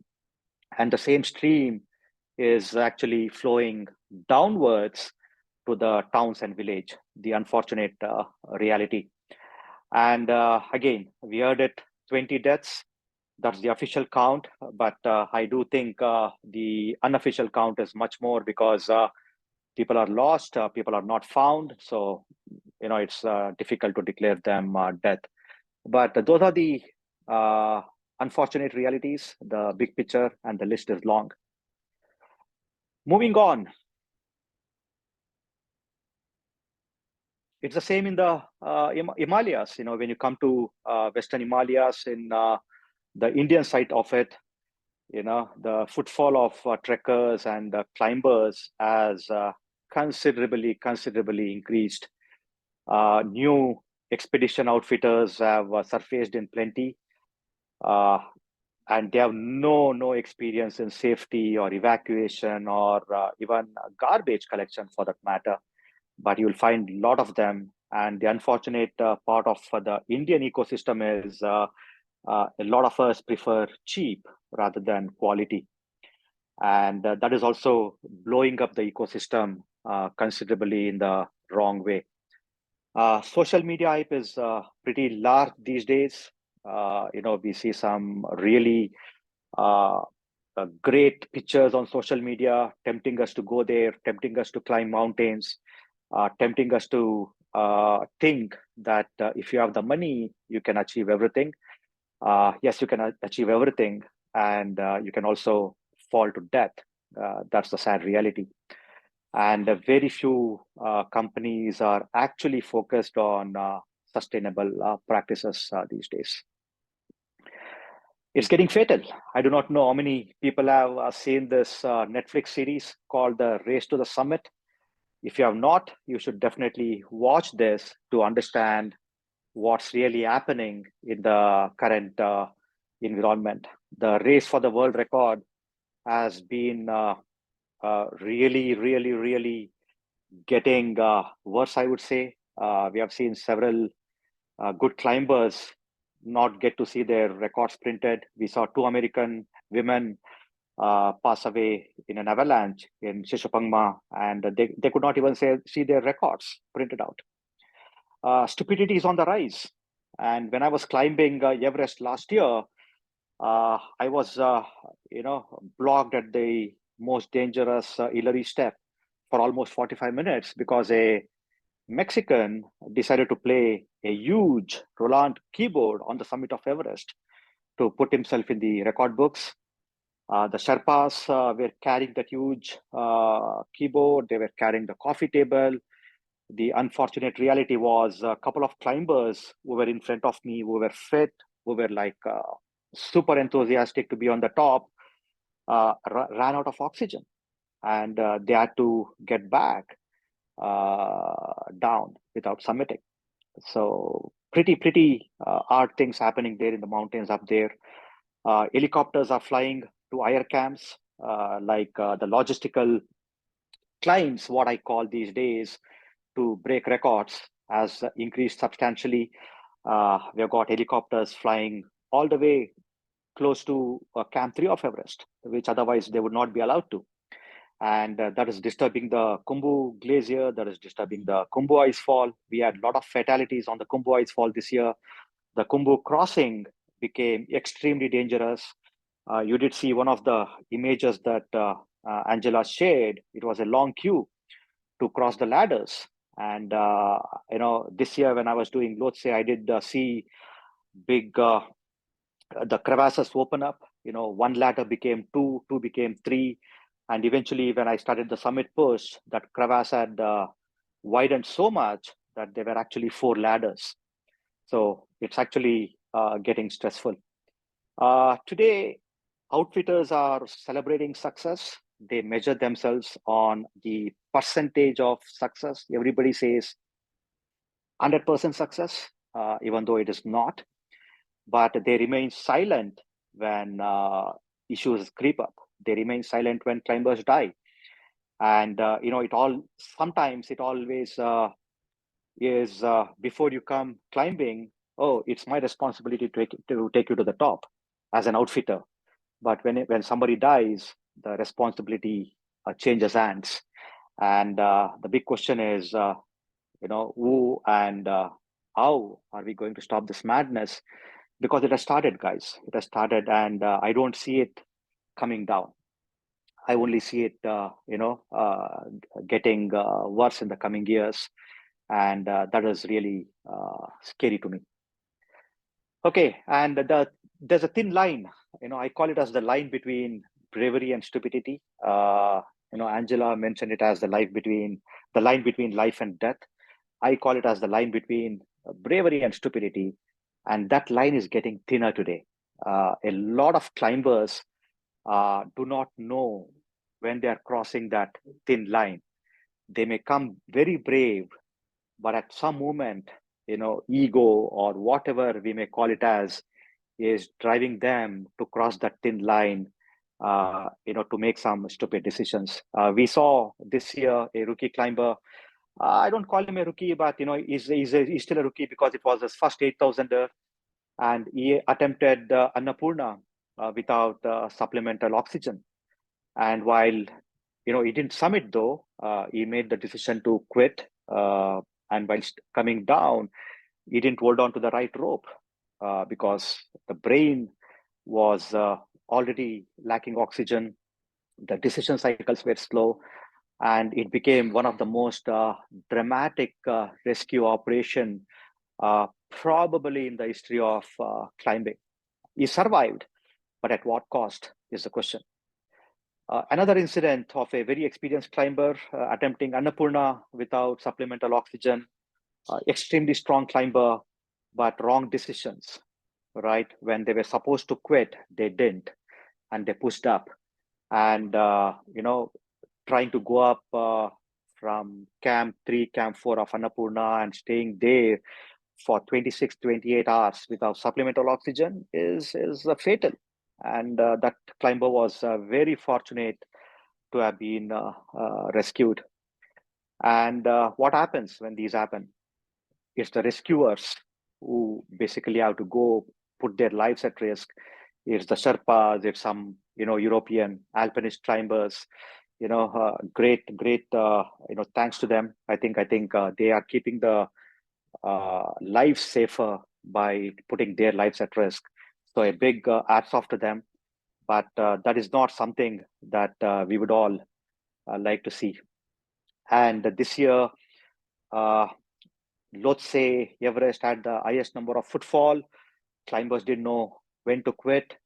and the same stream is actually flowing downwards to the towns and village, the unfortunate reality. And again, we heard it, 20 deaths. That's the official count, but I do think the unofficial count is much more, because people are lost, people are not found. So, it's difficult to declare them dead. But those are the unfortunate realities, the big picture, and the list is long. Moving on. It's the same in the Himalayas. When you come to Western Himalayas, in the Indian side of it, the footfall of trekkers and climbers has considerably increased. New expedition outfitters have surfaced in plenty, and they have no experience in safety or evacuation or even garbage collection for that matter. But you'll find a lot of them. And the unfortunate part of the Indian ecosystem is a lot of us prefer cheap rather than quality. And that is also blowing up the ecosystem considerably in the wrong way. Social media hype is pretty large these days. We see some really great pictures on social media, tempting us to go there, tempting us to climb mountains, tempting us to think that if you have the money, you can achieve everything. Yes, you can achieve everything, and you can also fall to death. That's the sad reality. And very few companies are actually focused on sustainable practices these days. It's getting fatal. I do not know how many people have seen this Netflix series called The Race to the Summit. If you have not, you should definitely watch this to understand what's really happening in the current environment. The race for the world record has been really getting worse, I would say. We have seen several good climbers not get to see their records printed. We saw 2 American women pass away in an avalanche in Shishapangma, and they could not even see their records printed out. Stupidity is on the rise. And when I was climbing Everest last year, I was, blocked at the most dangerous Hillary step for almost 45 minutes because a Mexican decided to play a huge Roland keyboard on the summit of Everest to put himself in the record books. The Sherpas were carrying that huge keyboard. They were carrying the coffee table. The unfortunate reality was a couple of climbers who were in front of me, who were fit, who were like super enthusiastic to be on the top, ran out of oxygen, and they had to get back down without summiting. So pretty odd things happening there in the mountains up there. Helicopters are flying to higher camps, the logistical climbs, what I call these days, to break records has increased substantially. We've got helicopters flying all the way close to Camp 3 of Everest, which otherwise they would not be allowed to. And that is disturbing the Khumbu Glacier, that is disturbing the Khumbu Icefall. We had a lot of fatalities on the Khumbu Icefall this year. The Khumbu crossing became extremely dangerous. You did see one of the images that Angela shared. It was a long queue to cross the ladders. And, this year when I was doing Lhotse, I did see big, the crevasses open up. One ladder became two became three. And eventually when I started the summit push, that crevasse had widened so much that there were actually 4 ladders. So it's actually getting stressful. Today, outfitters are celebrating success. They measure themselves on the percentage of success. Everybody says 100% success, even though it is not. But they remain silent when issues creep up. They remain silent when climbers die. And, sometimes it always is before you come climbing, oh, it's my responsibility to take you to the top as an outfitter. But when somebody dies, the responsibility changes hands. And the big question is, who and how are we going to stop this madness? Because it has started, guys. It has started, and I don't see it coming down. I only see it, getting worse in the coming years. And that is really scary to me. Okay, and there's a thin line. I call it as the line between bravery and stupidity. Angela mentioned it as the line between life and death. I call it as the line between bravery and stupidity, and that line is getting thinner today. A lot of climbers do not know when they are crossing that thin line. They may come very brave, but at some moment, ego or whatever we may call it as, is driving them to cross that thin line, to make some stupid decisions. We saw this year a rookie climber. I don't call him a rookie, but he's still a rookie because it was his first 8,000er, and he attempted Annapurna without supplemental oxygen. And while he didn't summit though, he made the decision to quit. And while coming down, he didn't hold on to the right rope because the brain was already lacking oxygen. The decision cycles were slow, and it became one of the most dramatic rescue operation probably in the history of climbing. He survived, but at what cost is the question. Another incident of a very experienced climber attempting Annapurna without supplemental oxygen, extremely strong climber, but wrong decisions, right? When they were supposed to quit, they didn't, and they pushed up. And, trying to go up from Camp 3, Camp 4 of Annapurna and staying there for 26, 28 hours without supplemental oxygen is fatal. And that climber was very fortunate to have been rescued. And what happens when these happen? It's the rescuers who basically have to go put their lives at risk. It's the Sherpas, it's some, European alpinist climbers, great, thanks to them. I think they are keeping the lives safer by putting their lives at risk. So a big hats off to them. But that is not something that we would all like to see. And this year, Lhotse Everest had the highest number of footfall. Climbers didn't know when to quit.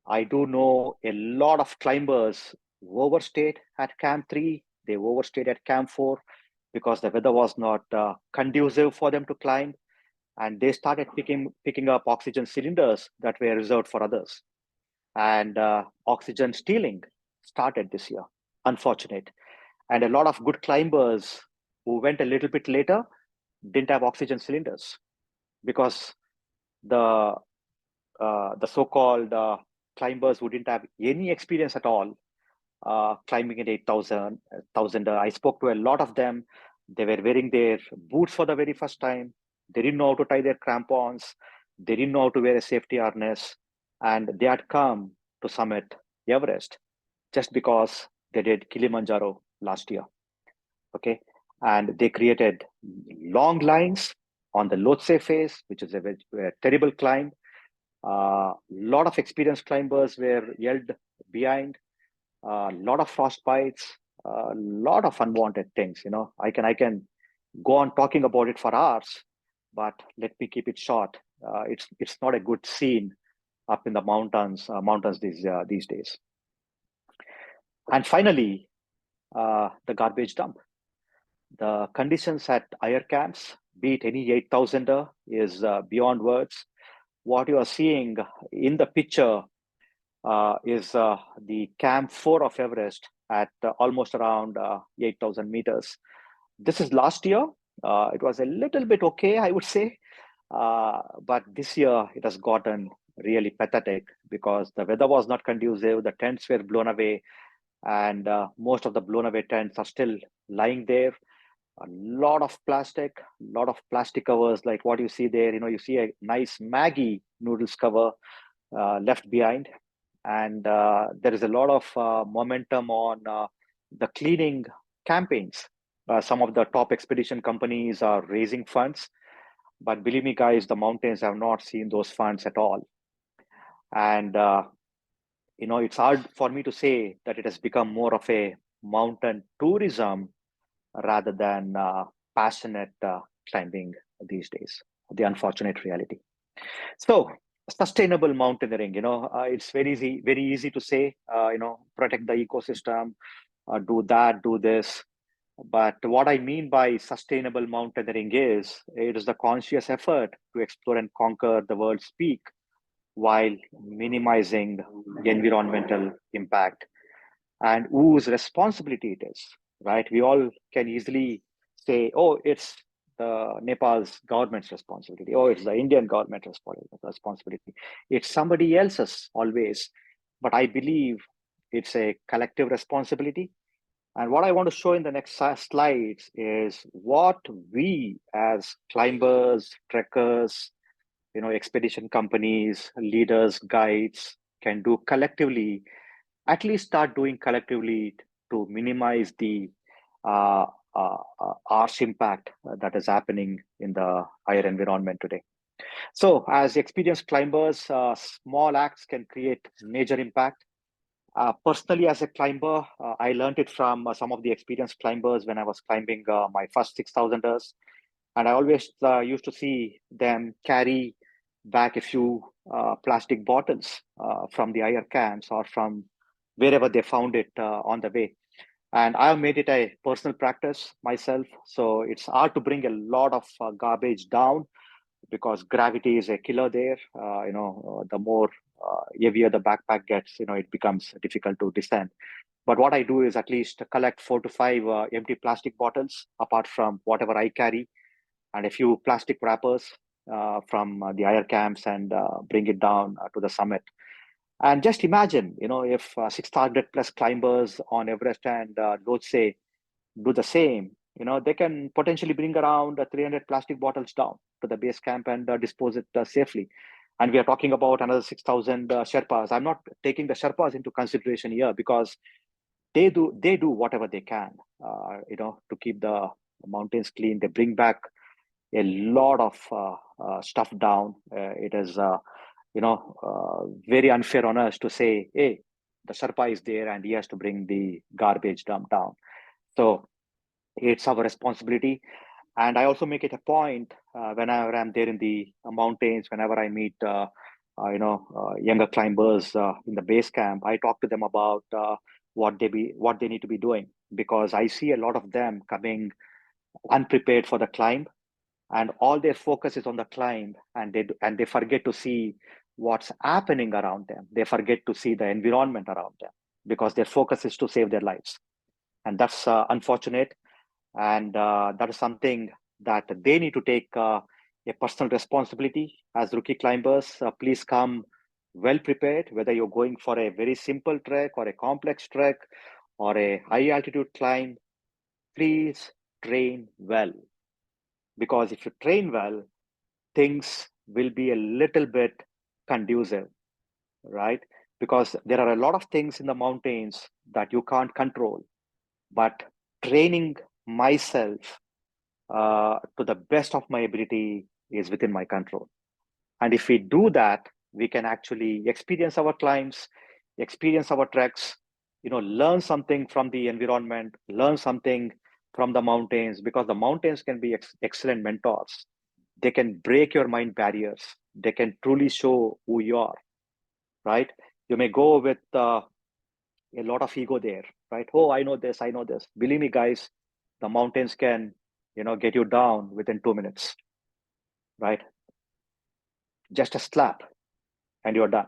I do know a lot of climbers who overstayed at Camp 3. They overstayed at Camp 4 because the weather was not conducive for them to climb. And they started picking up oxygen cylinders that were reserved for others. And oxygen stealing started this year, unfortunate. And a lot of good climbers who went a little bit later didn't have oxygen cylinders because the so-called climbers who didn't have any experience at all climbing in 8,000, I spoke to a lot of them. They were wearing their boots for the very first time. They didn't know how to tie their crampons. They didn't know how to wear a safety harness. And they had come to summit Everest just because they did Kilimanjaro last year. Okay. And they created long lines on the Lhotse face, which is a terrible climb. A lot of experienced climbers were yelled behind. A lot of frost bites, a lot of unwanted things. I can go on talking about it for hours, but let me keep it short. It's not a good scene up in the mountains these days. And finally, the garbage dump. The conditions at higher camps, be it any 8,000er, is beyond words. What you are seeing in the picture is the Camp 4 of Everest at almost around 8,000 meters. This is last year. It was a little bit okay, I would say. But this year, it has gotten really pathetic because the weather was not conducive. The tents were blown away. And most of the blown away tents are still lying there. A lot of plastic covers like what you see there. You see a nice Maggi noodles cover left behind. And there is a lot of momentum on the cleaning campaigns. Some of the top expedition companies are raising funds. But believe me, guys, the mountains have not seen those funds at all. And, it's hard for me to say that it has become more of a mountain tourism rather than passionate climbing these days, the unfortunate reality. So sustainable mountaineering, it's very easy to say, protect the ecosystem, do that, do this. But what I mean by sustainable mountaineering is, it is the conscious effort to explore and conquer the world's peak while minimizing environmental impact. And whose responsibility it is, right? We all can easily say, oh, it's the Nepal's government's responsibility. Oh, it's the Indian government's responsibility. It's somebody else's always. But I believe it's a collective responsibility. And what I want to show in the next slides is what we as climbers, trekkers, expedition companies, leaders, guides can do collectively, at least start doing collectively to minimize the harsh impact that is happening in the higher environment today. So as experienced climbers, small acts can create major impact. Personally, as a climber, I learned it from some of the experienced climbers when I was climbing my first 6,000ers. And I always used to see them carry back a few plastic bottles from the higher camps or from wherever they found it on the way. And I have made it a personal practice myself. So it's hard to bring a lot of garbage down because gravity is a killer there. The more heavier the backpack gets, it becomes difficult to descend. But what I do is at least collect 4 to 5 empty plastic bottles, apart from whatever I carry, and a few plastic wrappers from the higher camps and bring it down to the summit. And just imagine, if 600 plus climbers on Everest and Lhotse do the same, they can potentially bring around 300 plastic bottles down to the base camp and dispose it safely. And we are talking about another 6,000 Sherpas. I'm not taking the Sherpas into consideration here because they do whatever they can, to keep the mountains clean. They bring back a lot of stuff down. It is, very unfair on us to say, hey, the Sherpa is there and he has to bring the garbage dump down. So it's our responsibility. And I also make it a point whenever I'm there in the mountains, whenever I meet, younger climbers in the base camp, I talk to them about what they need to be doing, because I see a lot of them coming unprepared for the climb, and all their focus is on the climb, and they forget to see what's happening around them. They forget to see the environment around them because their focus is to save their lives, and that's unfortunate. And that is something that they need to take a personal responsibility as rookie climbers. Please come well prepared, whether you're going for a very simple trek or a complex trek or a high altitude climb. Please train well, because if you train well, things will be a little bit conducive, right? Because there are a lot of things in the mountains that you can't control, but training myself to the best of my ability is within my control. And if we do that, we can actually experience our climbs, experience our treks, learn something from the environment, learn something from the mountains, because the mountains can be excellent mentors. They can break your mind barriers. They can truly show who you are, right? You may go with a lot of ego there, right? Oh, I know this, I know this. Believe me, guys, the mountains can, get you down within 2 minutes, right? Just a slap and you're done.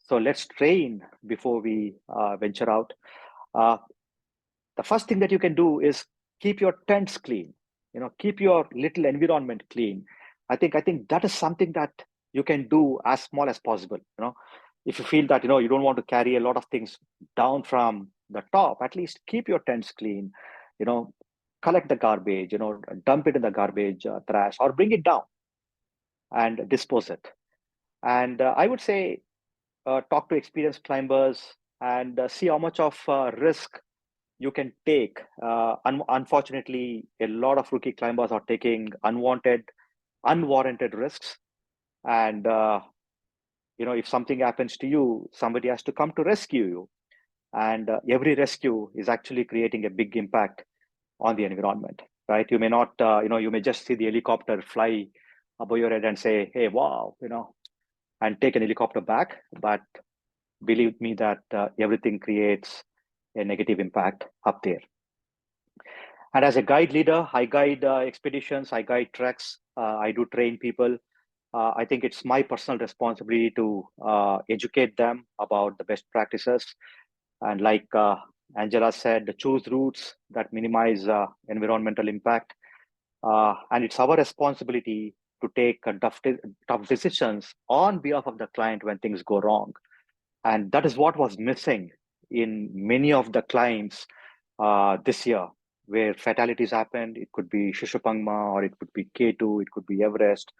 So let's train before we venture out. The first thing that you can do is keep your tents clean, keep your little environment clean. I think that is something that you can do as small as possible. If you feel that, you don't want to carry a lot of things down from the top, at least keep your tents clean, collect the garbage, dump it in the garbage trash, or bring it down and dispose it. And I would say, talk to experienced climbers and see how much of risk you can take. Unfortunately, a lot of rookie climbers are taking unwarranted risks. And, if something happens to you, somebody has to come to rescue you. And every rescue is actually creating a big impact on the environment, right? You may not, you may just see the helicopter fly above your head and say, hey, wow, and take an helicopter back. But believe me that everything creates a negative impact up there. And as a guide leader, I guide expeditions, I guide treks, I do train people. I think it's my personal responsibility to educate them about the best practices. And like Angela said, choose routes that minimize environmental impact. And it's our responsibility to take tough decisions on behalf of the client when things go wrong. And that is what was missing in many of the climbs this year, where fatalities happened. It could be Shishupangma, or it could be K2, it could be Everest,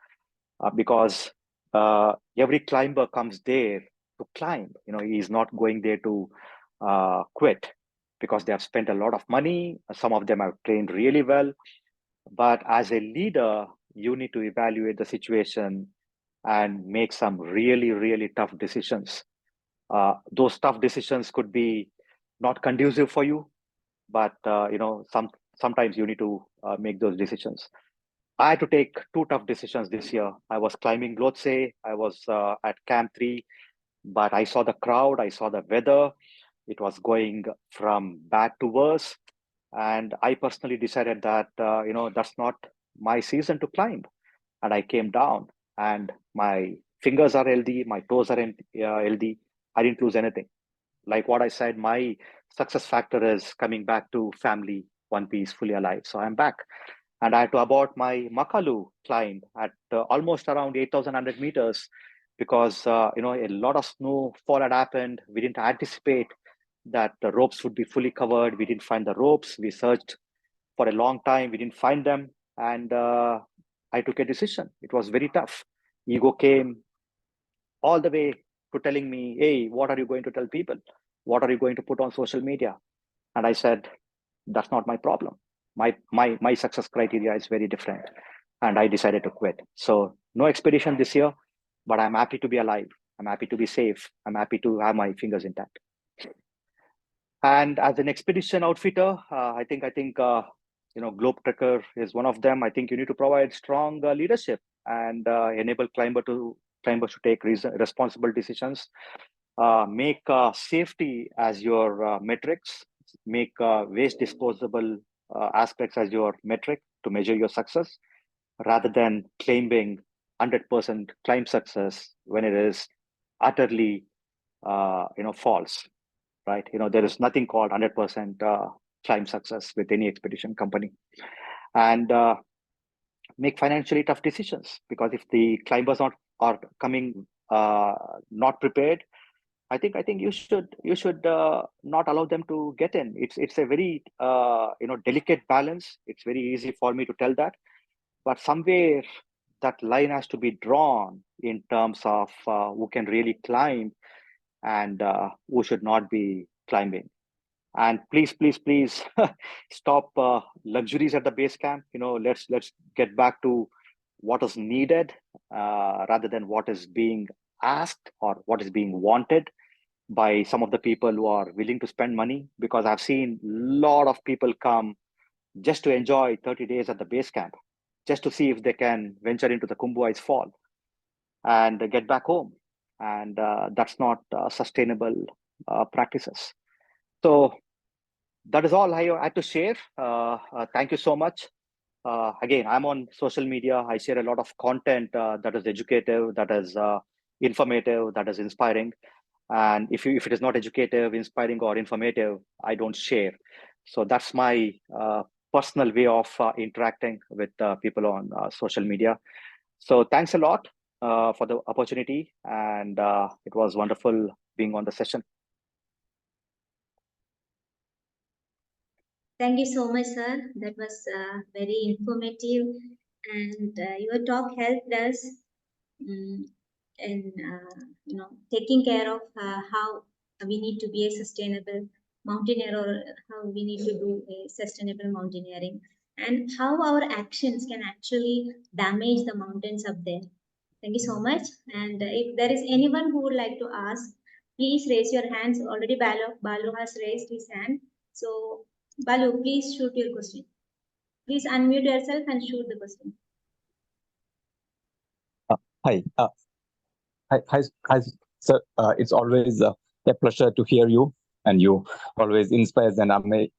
because every climber comes there to climb. He is not going there to quit, because they have spent a lot of money. Some of them have trained really well. But as a leader, you need to evaluate the situation and make some really, really tough decisions. Those tough decisions could be not conducive for you, but sometimes you need to make those decisions. I had to take 2 tough decisions this year. I was climbing Lhotse. I was at Camp 3, but I saw the crowd, I saw the weather. It was going from bad to worse. And I personally decided that, that's not my season to climb. And I came down, and my fingers are healthy, my toes are healthy. I didn't lose anything. Like what I said, my success factor is coming back to family, one piece, fully alive. So I'm back. And I had to abort my Makalu climb at almost around 8,100 meters, because a lot of snowfall had happened. We didn't anticipate that the ropes would be fully covered. We didn't find the ropes. We searched for a long time. We didn't find them. And I took a decision. It was very tough. Ego came all the way to telling me, hey, what are you going to tell people? What are you going to put on social media? And I said, that's not my problem. My success criteria is very different. And I decided to quit. So no expedition this year, but I'm happy to be alive. I'm happy to be safe. I'm happy to have my fingers intact. And as an expedition outfitter, I think Globetrekker is one of them. I think you need to provide strong leadership and enable climbers to take responsible decisions. Make safety as your metrics. Make waste disposable aspects as your metric to measure your success, rather than claiming 100% climb success when it is utterly false. Right? There is nothing called 100% climb success with any expedition company. And make financially tough decisions, because if the climbers are coming not prepared, I think you should not allow them to get in. It's a very delicate balance. It's very easy for me to tell that, but somewhere that line has to be drawn in terms of who can really climb and who should not be climbing. And please stop luxuries at the base camp. Let's get back to what is needed rather than what is being asked or what is being wanted by some of the people who are willing to spend money. Because I've seen a lot of people come just to enjoy 30 days at the base camp, just to see if they can venture into the Khumbu Ice Fall and get back home. And that's not sustainable practices. So that is all I had to share. Thank you so much. Again, I'm on social media. I share a lot of content that is educative, that is informative, that is inspiring. And if it is not educative, inspiring, or informative, I don't share. So that's my personal way of interacting with people on social media. So thanks a lot for the opportunity. And it was wonderful being on the session. Thank you so much, sir. That was very informative, and your talk helped us in taking care of how we need to be a sustainable mountaineer, or how we need to do a sustainable mountaineering, and how our actions can actually damage the mountains up there. Thank you so much. And if there is anyone who would like to ask, please raise your hands. Already Balu has raised his hand. So Balu, please shoot your question. Please unmute yourself and shoot the question. Hi, sir. It's always a pleasure to hear you, and you always inspire and amaze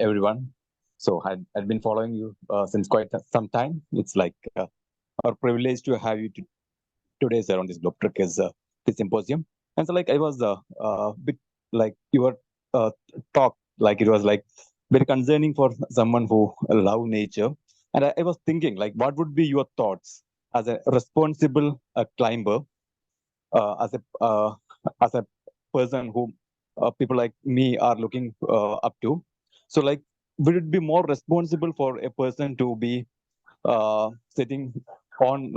everyone. So I've been following you since quite some time. It's like our privilege to have you today, sir, on this Globetrekkers this symposium. And so, like, I was bit like your talk, like it was like very concerning for someone who love nature. And I was thinking, like, what would be your thoughts as a responsible climber, as a person who people like me are looking up to? So, like, would it be more responsible for a person to be sitting on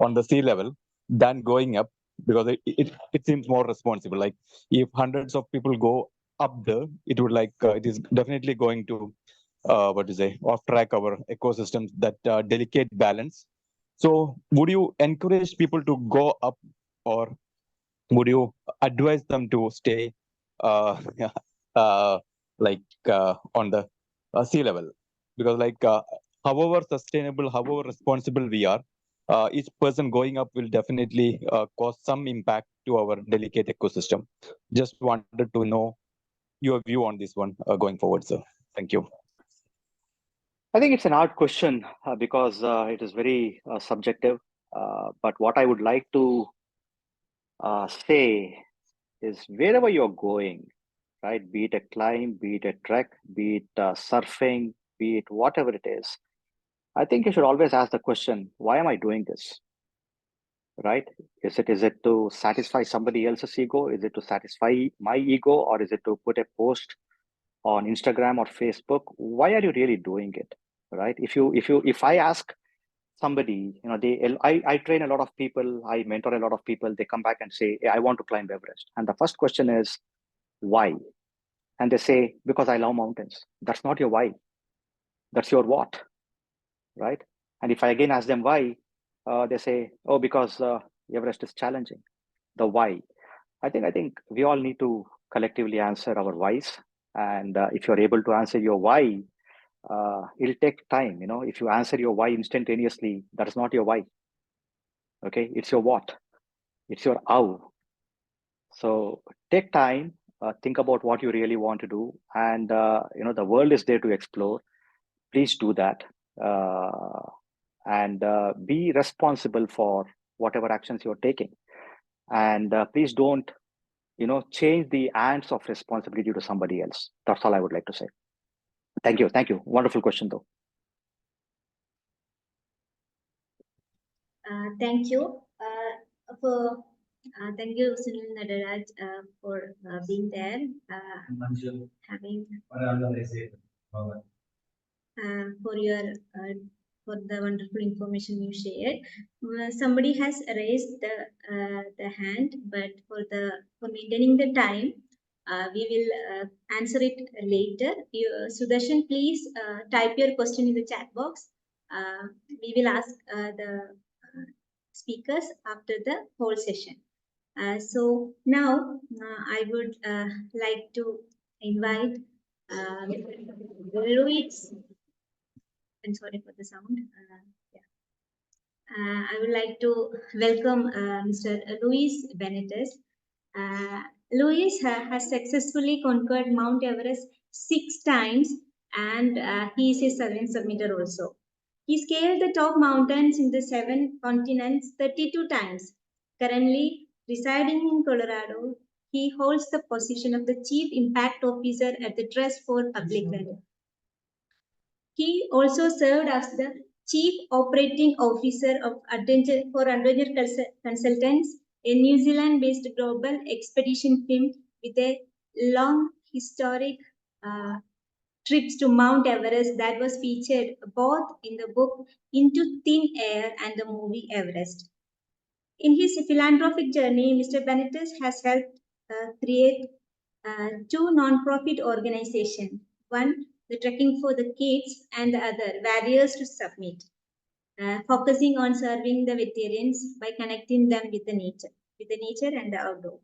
on the sea level than going up? Because it seems more responsible. Like, if hundreds of people go up there, it would it is definitely going to off track our ecosystems, that delicate balance. So would you encourage people to go up, or would you advise them to stay on the sea level? Because however sustainable, however responsible we are, each person going up will definitely cause some impact to our delicate ecosystem. Just wanted to know your view on this one going forward, sir. Thank you. I think it's an hard question because it is very subjective. But what I would like to say is, wherever you're going, right, be it a climb, be it a trek, be it surfing, be it whatever it is, I think you should always ask the question, why am I doing this? Right? Is it to satisfy somebody else's ego? Is it to satisfy my ego? Or is it to put a post on Instagram or Facebook, why are you really doing it, right? If I ask somebody, I train a lot of people, I mentor a lot of people, they come back and say, hey, I want to climb Everest. And the first question is, why? And they say, because I love mountains. That's not your why. That's your what, right? And if I again ask them why, they say, oh, because Everest is challenging. The why. I think we all need to collectively answer our whys. And if you're able to answer your why, it'll take time. If you answer your why instantaneously, that is not your why. Okay, it's your what. It's your how. So take time, think about what you really want to do, and the world is there to explore. Please do that, and be responsible for whatever actions you're taking. And please don't, change the ants of responsibility to somebody else. That's all I would like to say. Thank you. Thank you. Wonderful question, though. Thank you. Thank you, Sunil Nadaraj, for being there, having for your for the wonderful information you shared. Somebody has raised the hand, but for maintaining the time, we will answer it later. Sudarshan, please type your question in the chat box. We will ask the speakers after the whole session. So now I would like to invite Louis. I'm sorry for the sound. I would like to welcome Mr. Luis Benitez. Luis has successfully conquered Mount Everest 6 times, and he is a southern submitter also. He scaled the top mountains in the 7 continents 32 times. Currently residing in Colorado, he holds the position of the Chief Impact Officer at the Trust for Public Land. He also served as the Chief Operating Officer of Adventure Consultants, a New Zealand-based global expedition firm with a long historic trips to Mount Everest that was featured both in the book Into Thin Air and the movie Everest. In his philanthropic journey, Mr. Benitez has helped create 2 non-profit organizations. One, the Trekking for the Kids, and the other, Barriers to Submit, focusing on serving the veterans by connecting them with the nature and the outdoor.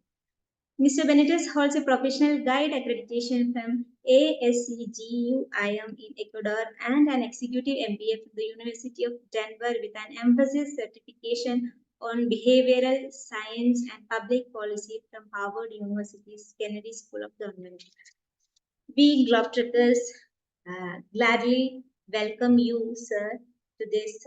Mr. Benitez holds a professional guide accreditation from ASCGU-IM in Ecuador and an executive MBA from the University of Denver with an emphasis certification on behavioral science and public policy from Harvard University's Kennedy School of Government. We Globetrekkers gladly welcome you, sir, to this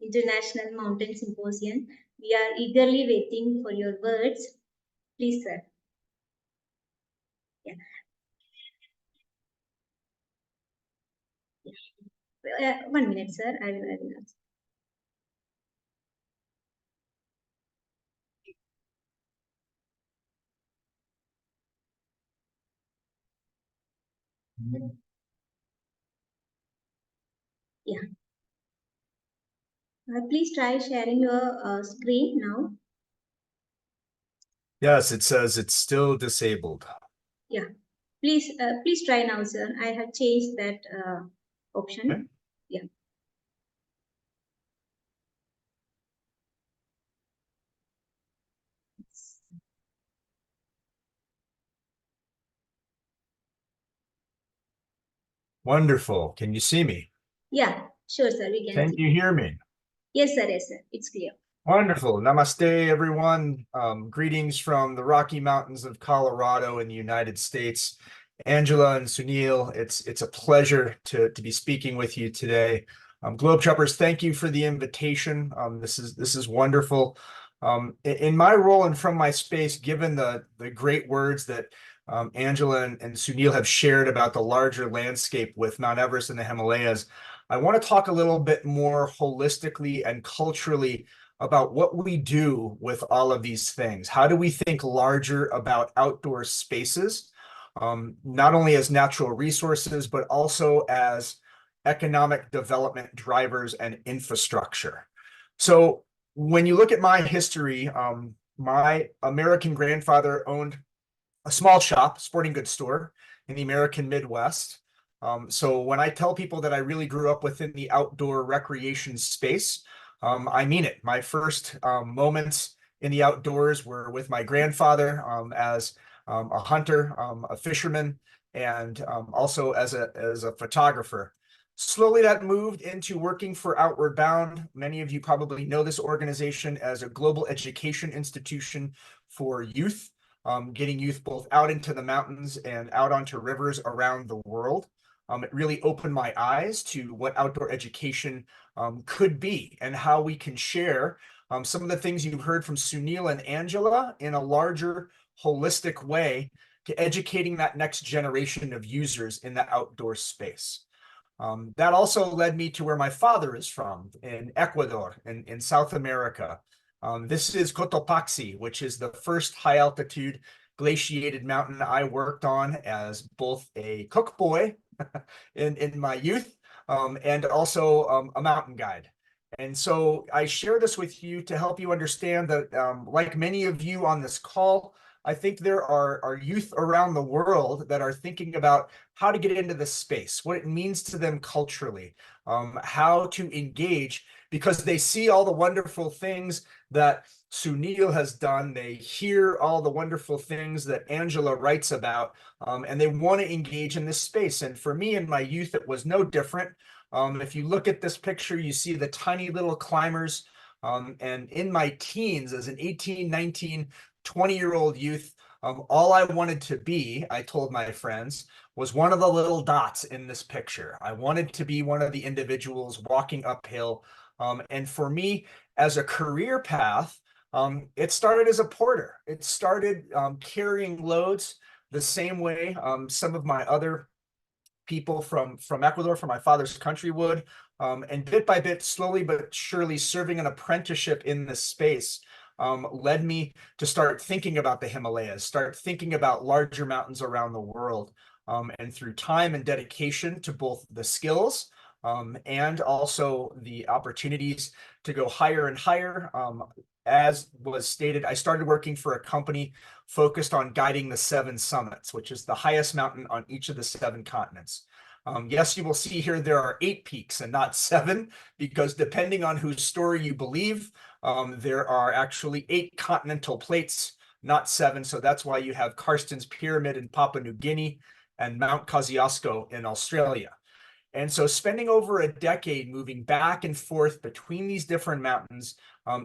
International Mountain Symposium. We are eagerly waiting for your words. Please, sir. Yeah. 1 minute, sir. I will answer. Yeah. Please try sharing your screen now. Yes, it says it's still disabled. Yeah. Please try now, sir. I have changed that option. Okay. Yeah. Wonderful. Can you see me? Yeah, sure, sir. We can you hear me? Yes, sir. Yes, sir. It's clear. Wonderful. Namaste, everyone. Greetings from the Rocky Mountains of Colorado in the United States. Angela and Sunil, it's a pleasure to be speaking with you today. Globetrekkers, thank you for the invitation. This is wonderful. In my role and from my space, given the great words that Angela and Sunil have shared about the larger landscape with Mount Everest and the Himalayas, I want to talk a little bit more holistically and culturally about what we do with all of these things. How do we think larger about outdoor spaces? not only as natural resources, but also as economic development drivers and infrastructure. So when you look at my history, my American grandfather owned a small shop, sporting goods store in the American Midwest. So when I tell people that I really grew up within the outdoor recreation space, I mean it. My first moments in the outdoors were with my grandfather as a hunter, a fisherman, and also as a photographer. Slowly that moved into working for Outward Bound. Many of you probably know this organization as a global education institution for youth, getting youth both out into the mountains and out onto rivers around the world. It really opened my eyes to what outdoor education could be and how we can share some of the things you've heard from Sunil and Angela in a larger, holistic way to educating that next generation of users in the outdoor space. That also led me to where my father is from, in Ecuador, in South America. This is Cotopaxi, which is the first high altitude glaciated mountain I worked on as both a cook boy in my youth and also a mountain guide. And so I share this with you to help you understand that, like many of you on this call, I think there are youth around the world that are thinking about how to get into this space, what it means to them culturally, how to engage, because they see all the wonderful things that Sunil has done. They hear all the wonderful things that Angela writes about, and they want to engage in this space. And for me in my youth, it was no different. If you look at this picture, you see the tiny little climbers. And in my teens, as an 18, 19, 20-year-old youth, all I wanted to be, I told my friends, was one of the little dots in this picture. I wanted to be one of the individuals walking uphill. And for me, as a career path, it started as a porter. It started carrying loads the same way some of my other people from Ecuador, from my father's country would. And bit by bit, slowly but surely, serving an apprenticeship in this space led me to start thinking about the Himalayas, start thinking about larger mountains around the world. And through time and dedication to both the skills and also the opportunities to go higher and higher, as was stated, I started working for a company focused on guiding the 7 summits, which is the highest mountain on each of the 7 continents. Yes, you will see here there are 8 peaks and not 7, because depending on whose story you believe, there are actually 8 continental plates, not 7. So that's why you have Karsten's Pyramid in Papua New Guinea and Mount Kosciuszko in Australia. And so spending over a decade moving back and forth between these different mountains,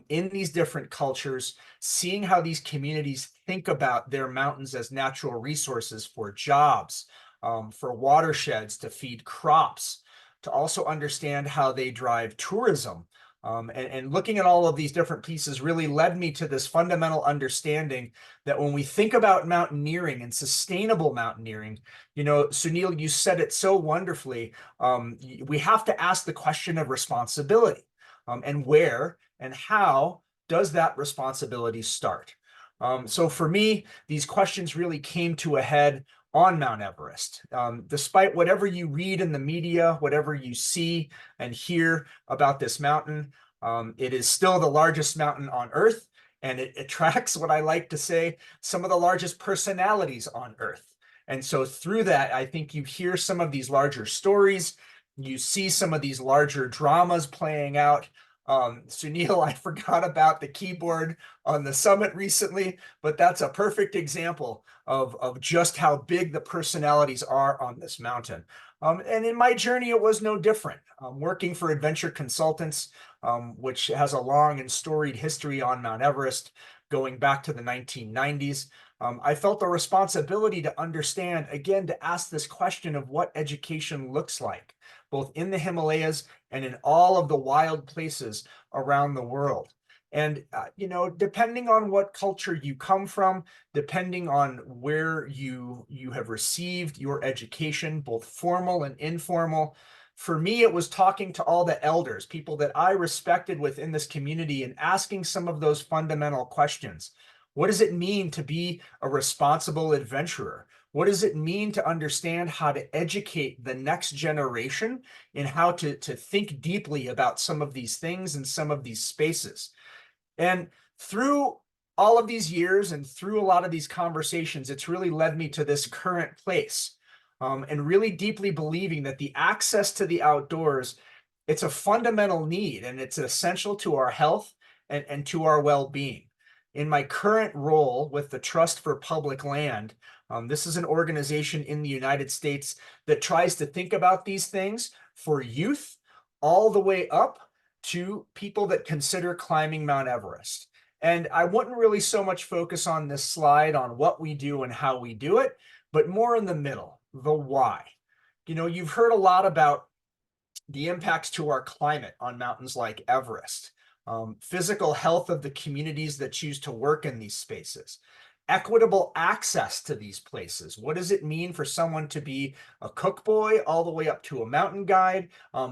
in these different cultures, seeing how these communities think about their mountains as natural resources for jobs, for watersheds, to feed crops, to also understand how they drive tourism. And looking at all of these different pieces really led me to this fundamental understanding that when we think about mountaineering and sustainable mountaineering, you know, Sunil, you said it so wonderfully, we have to ask the question of responsibility, and where and how does that responsibility start? So for me, these questions really came to a head on Mount Everest. Despite whatever you read in the media, whatever you see and hear about this mountain, it is still the largest mountain on Earth, and it attracts, what I like to say, some of the largest personalities on Earth. And so through that, I think you hear some of these larger stories, you see some of these larger dramas playing out. Sunil, I forgot about the keyboard on the summit recently, but that's a perfect example of just how big the personalities are on this mountain. And in my journey, it was no different. Working for Adventure Consultants, which has a long and storied history on Mount Everest, going back to the 1990s, I felt a responsibility to understand, again, to ask this question of what education looks like, both in the Himalayas and in all of the wild places around the world. And, you know, depending on what culture you come from, depending on where you have received your education, both formal and informal, for me, it was talking to all the elders, people that I respected within this community, and asking some of those fundamental questions. What does it mean to be a responsible adventurer? What does it mean to understand how to educate the next generation in how to think deeply about some of these things and some of these spaces? And through all of these years and through a lot of these conversations, it's really led me to this current place, and really deeply believing that the access to the outdoors, it's a fundamental need and it's essential to our health and to our well-being. In my current role with the Trust for Public Land, this is an organization in the United States that tries to think about these things for youth all the way up to people that consider climbing Mount Everest. And I wouldn't really so much focus on this slide on what we do and how we do it, but more in the middle, the why. You know, you've heard a lot about the impacts to our climate on mountains like Everest, physical health of the communities that choose to work in these spaces, equitable access to these places. What does it mean for someone to be a cook boy all the way up to a mountain guide?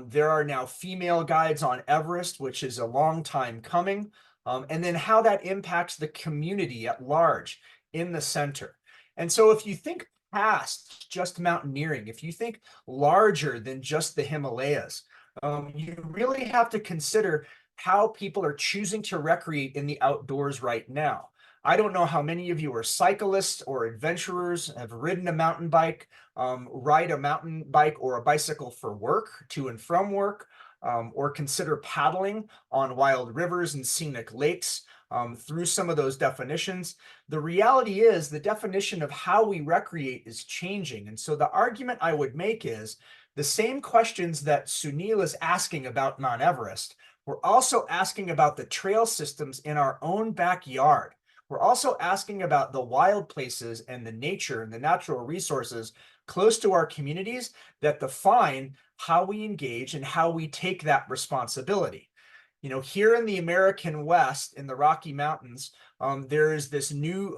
There are now female guides on Everest, which is a long time coming. And then how that impacts the community at large in the center. And so if you think past just mountaineering, if you think larger than just the Himalayas, you really have to consider how people are choosing to recreate in the outdoors right now. I don't know how many of you are cyclists or adventurers, have ridden a mountain bike, ride a mountain bike or a bicycle for work, to and from work, or consider paddling on wild rivers and scenic lakes. Through some of those definitions. The reality is the definition of how we recreate is changing. And so the argument I would make is the same questions that Sunil is asking about Mount Everest, we're also asking about the trail systems in our own backyard. We're also asking about the wild places and the nature and the natural resources close to our communities that define how we engage and how we take that responsibility. You know, here in the American West, in the Rocky Mountains, there is this new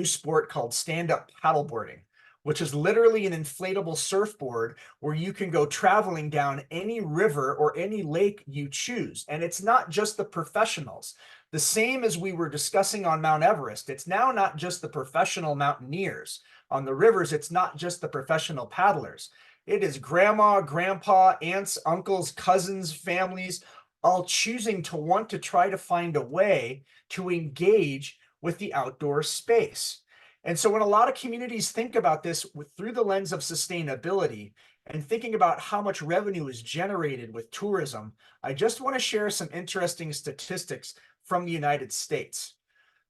sport called stand-up paddleboarding, which is literally an inflatable surfboard where you can go traveling down any river or any lake you choose. And it's not just the professionals. The same as we were discussing on Mount Everest, it's now not just the professional mountaineers. On the rivers, it's not just the professional paddlers. It is grandma, grandpa, aunts, uncles, cousins, families, all choosing to want to try to find a way to engage with the outdoor space. And so when a lot of communities think about this through the lens of sustainability and thinking about how much revenue is generated with tourism, I just want to share some interesting statistics from the United States.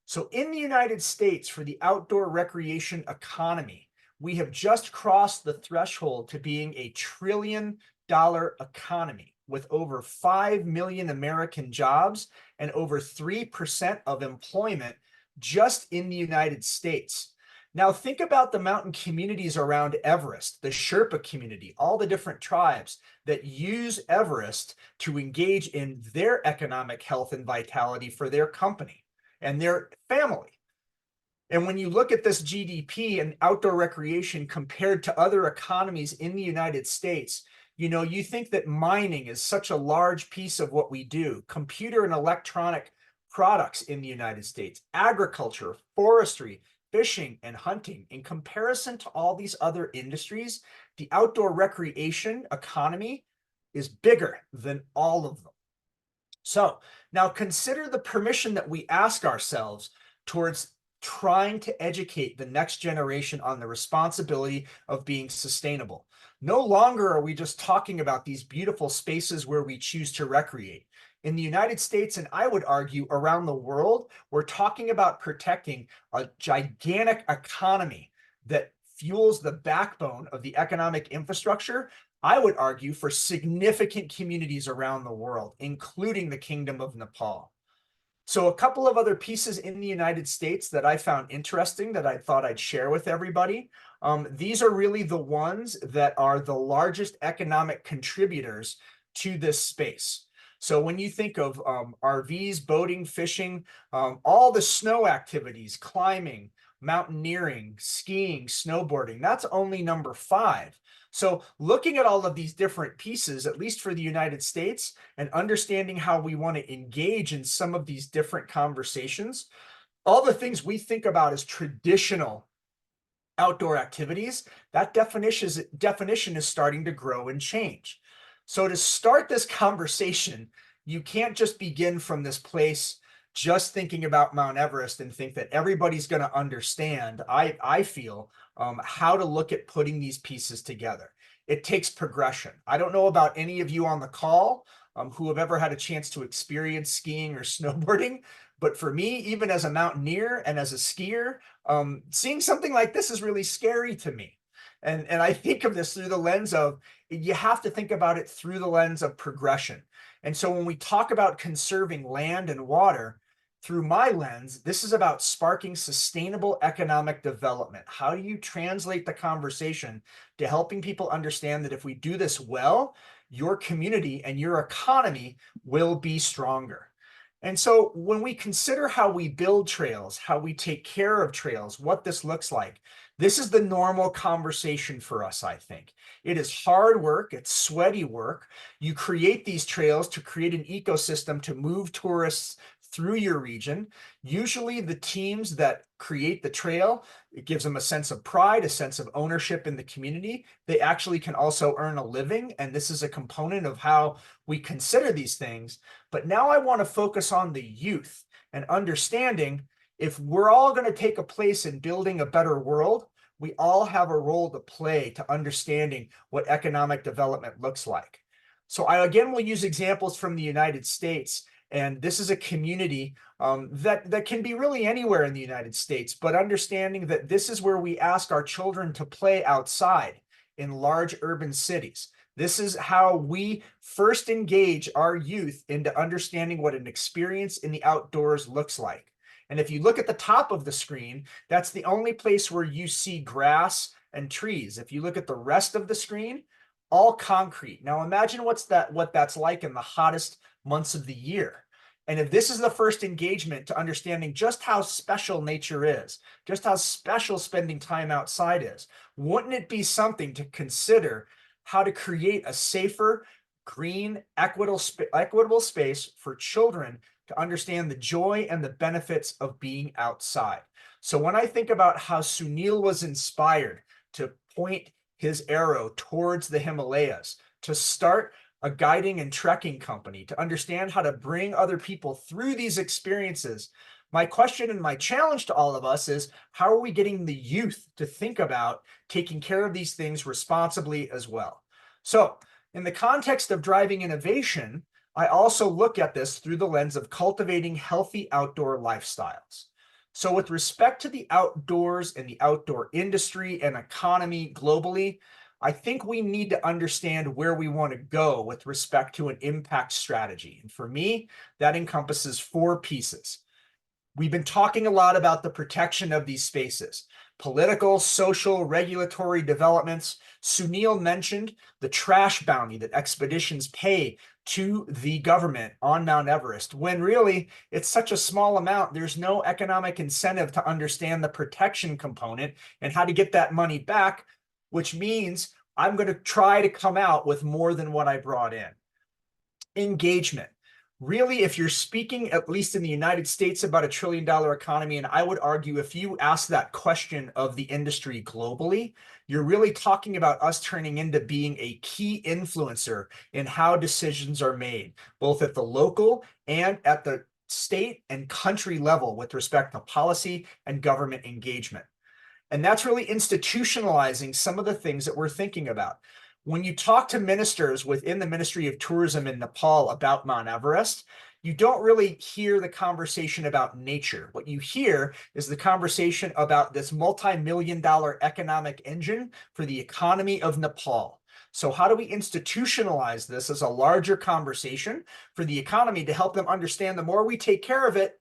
So in the United States, for the outdoor recreation economy, we have just crossed the threshold to being a $1 trillion economy with over 5 million American jobs and over 3% of employment just in the United States. Now think about the mountain communities around Everest, the Sherpa community, all the different tribes that use Everest to engage in their economic health and vitality for their company and their family. And when you look at this GDP and outdoor recreation compared to other economies in the United States, you know, you think that mining is such a large piece of what we do, computer and electronic products in the United States, agriculture, forestry, fishing, and hunting. In comparison to all these other industries, the outdoor recreation economy is bigger than all of them. So now consider the permission that we ask ourselves towards trying to educate the next generation on the responsibility of being sustainable. No longer are we just talking about these beautiful spaces where we choose to recreate. In the United States, and I would argue around the world, we're talking about protecting a gigantic economy that fuels the backbone of the economic infrastructure, I would argue, for significant communities around the world, including the Kingdom of Nepal. So a couple of other pieces in the United States that I found interesting that I thought I'd share with everybody. These are really the ones that are the largest economic contributors to this space. So when you think of RVs, boating, fishing, all the snow activities, climbing, mountaineering, skiing, snowboarding, that's only number 5. So looking at all of these different pieces, at least for the United States, and understanding how we want to engage in some of these different conversations, all the things we think about as traditional outdoor activities, that definition is starting to grow and change. So to start this conversation, you can't just begin from this place just thinking about Mount Everest and think that everybody's going to understand, I feel, how to look at putting these pieces together. It takes progression. I don't know about any of you on the call who have ever had a chance to experience skiing or snowboarding, but for me, even as a mountaineer and as a skier, seeing something like this is really scary to me. And I think of this through the lens of, you have to think about it through the lens of progression. And so when we talk about conserving land and water, through my lens, this is about sparking sustainable economic development. How do you translate the conversation to helping people understand that if we do this well, your community and your economy will be stronger? And so when we consider how we build trails, how we take care of trails, what this looks like, this is the normal conversation for us, I think. It is hard work, it's sweaty work. You create these trails to create an ecosystem to move tourists through your region. Usually the teams that create the trail, it gives them a sense of pride, a sense of ownership in the community. They actually can also earn a living, and this is a component of how we consider these things. But now I want to focus on the youth and understanding, if we're all going to take a place in building a better world, we all have a role to play to understanding what economic development looks like. So I again will use examples from the United States. And this is a community that can be really anywhere in the United States, but understanding that this is where we ask our children to play outside in large urban cities. This is how we first engage our youth into understanding what an experience in the outdoors looks like. And if you look at the top of the screen, that's the only place where you see grass and trees. If you look at the rest of the screen, all concrete. Now imagine what that's like in the hottest months of the year. And if this is the first engagement to understanding just how special nature is, just how special spending time outside is, wouldn't it be something to consider how to create a safer, green, equitable space for children to understand the joy and the benefits of being outside? So when I think about how Sunil was inspired to point his arrow towards the Himalayas, to start a guiding and trekking company, to understand how to bring other people through these experiences, my question and my challenge to all of us is, how are we getting the youth to think about taking care of these things responsibly as well? So in the context of driving innovation, I also look at this through the lens of cultivating healthy outdoor lifestyles. So with respect to the outdoors and the outdoor industry and economy globally, I think we need to understand where we want to go with respect to an impact strategy. And for me, that encompasses 4 pieces. We've been talking a lot about the protection of these spaces, political, social, regulatory developments. Sunil mentioned the trash bounty that expeditions pay to the government on Mount Everest, when really it's such a small amount. There's no economic incentive to understand the protection component and how to get that money back, which means I'm going to try to come out with more than what I brought in. Engagement. Really, if you're speaking, at least in the United States, about $1 trillion economy, and I would argue if you ask that question of the industry globally, you're really talking about us turning into being a key influencer in how decisions are made, both at the local and at the state and country level with respect to policy and government engagement. And that's really institutionalizing some of the things that we're thinking about. When you talk to ministers within the Ministry of Tourism in Nepal about Mount Everest, you don't really hear the conversation about nature. What you hear is the conversation about this multi-million-dollar economic engine for the economy of Nepal. So how do we institutionalize this as a larger conversation for the economy to help them understand the more we take care of it,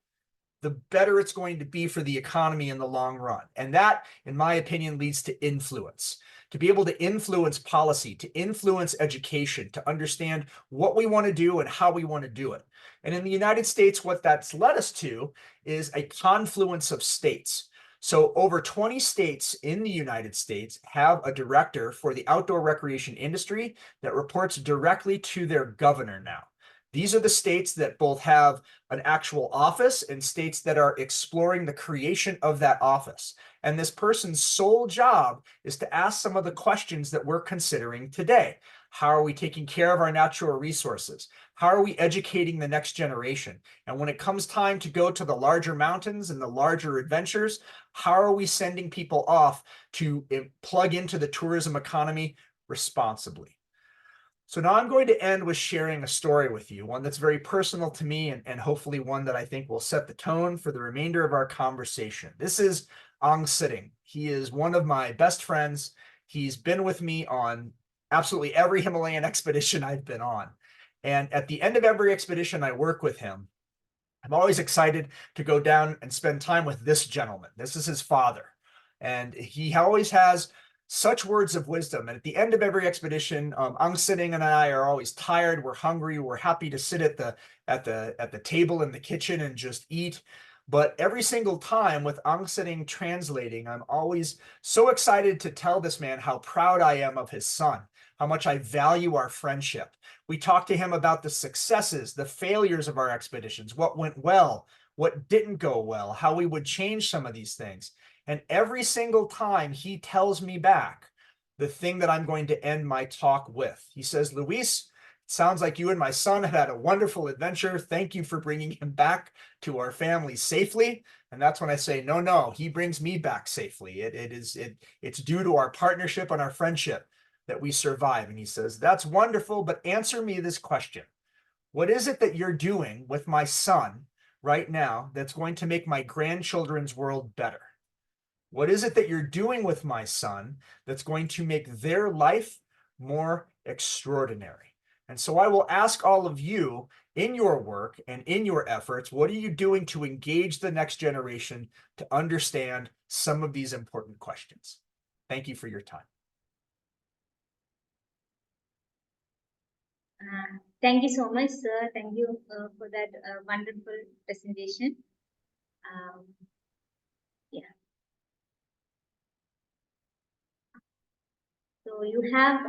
the better it's going to be for the economy in the long run? And that, in my opinion, leads to influence. To be able to influence policy, to influence education, to understand what we want to do and how we want to do it. And in the United States, what that's led us to is a confluence of states. So over 20 states in the United States have a director for the outdoor recreation industry that reports directly to their governor now. These are the states that both have an actual office and states that are exploring the creation of that office. And this person's sole job is to ask some of the questions that we're considering today. How are we taking care of our natural resources? How are we educating the next generation? And when it comes time to go to the larger mountains and the larger adventures, how are we sending people off to plug into the tourism economy responsibly? So now I'm going to end with sharing a story with you, one that's very personal to me and hopefully one that I think will set the tone for the remainder of our conversation. This is Ang Sitting. He is one of my best friends. He's been with me on absolutely every Himalayan expedition I've been on. And at the end of every expedition I work with him, I'm always excited to go down and spend time with this gentleman. This is his father. And he always has such words of wisdom. And at the end of every expedition, Ang Sitting and I are always tired. We're hungry. We're happy to sit at the table in the kitchen and just eat. But every single time with Ang Sitting translating, I'm always so excited to tell this man how proud I am of his son, how much I value our friendship. We talk to him about the successes, the failures of our expeditions, what went well, what didn't go well, how we would change some of these things. And every single time he tells me back the thing that I'm going to end my talk with. He says, Luis, it sounds like you and my son have had a wonderful adventure. Thank you for bringing him back to our family safely. And that's when I say, no, he brings me back safely. It's due to our partnership and our friendship that we survive. And he says, that's wonderful, but answer me this question. What is it that you're doing with my son right now that's going to make my grandchildren's world better? What is it that you're doing with my son that's going to make their life more extraordinary? And so I will ask all of you in your work and in your efforts, what are you doing to engage the next generation to understand some of these important questions? Thank you for your time. Thank you so much, sir. Thank you for that wonderful presentation. Yeah. So you have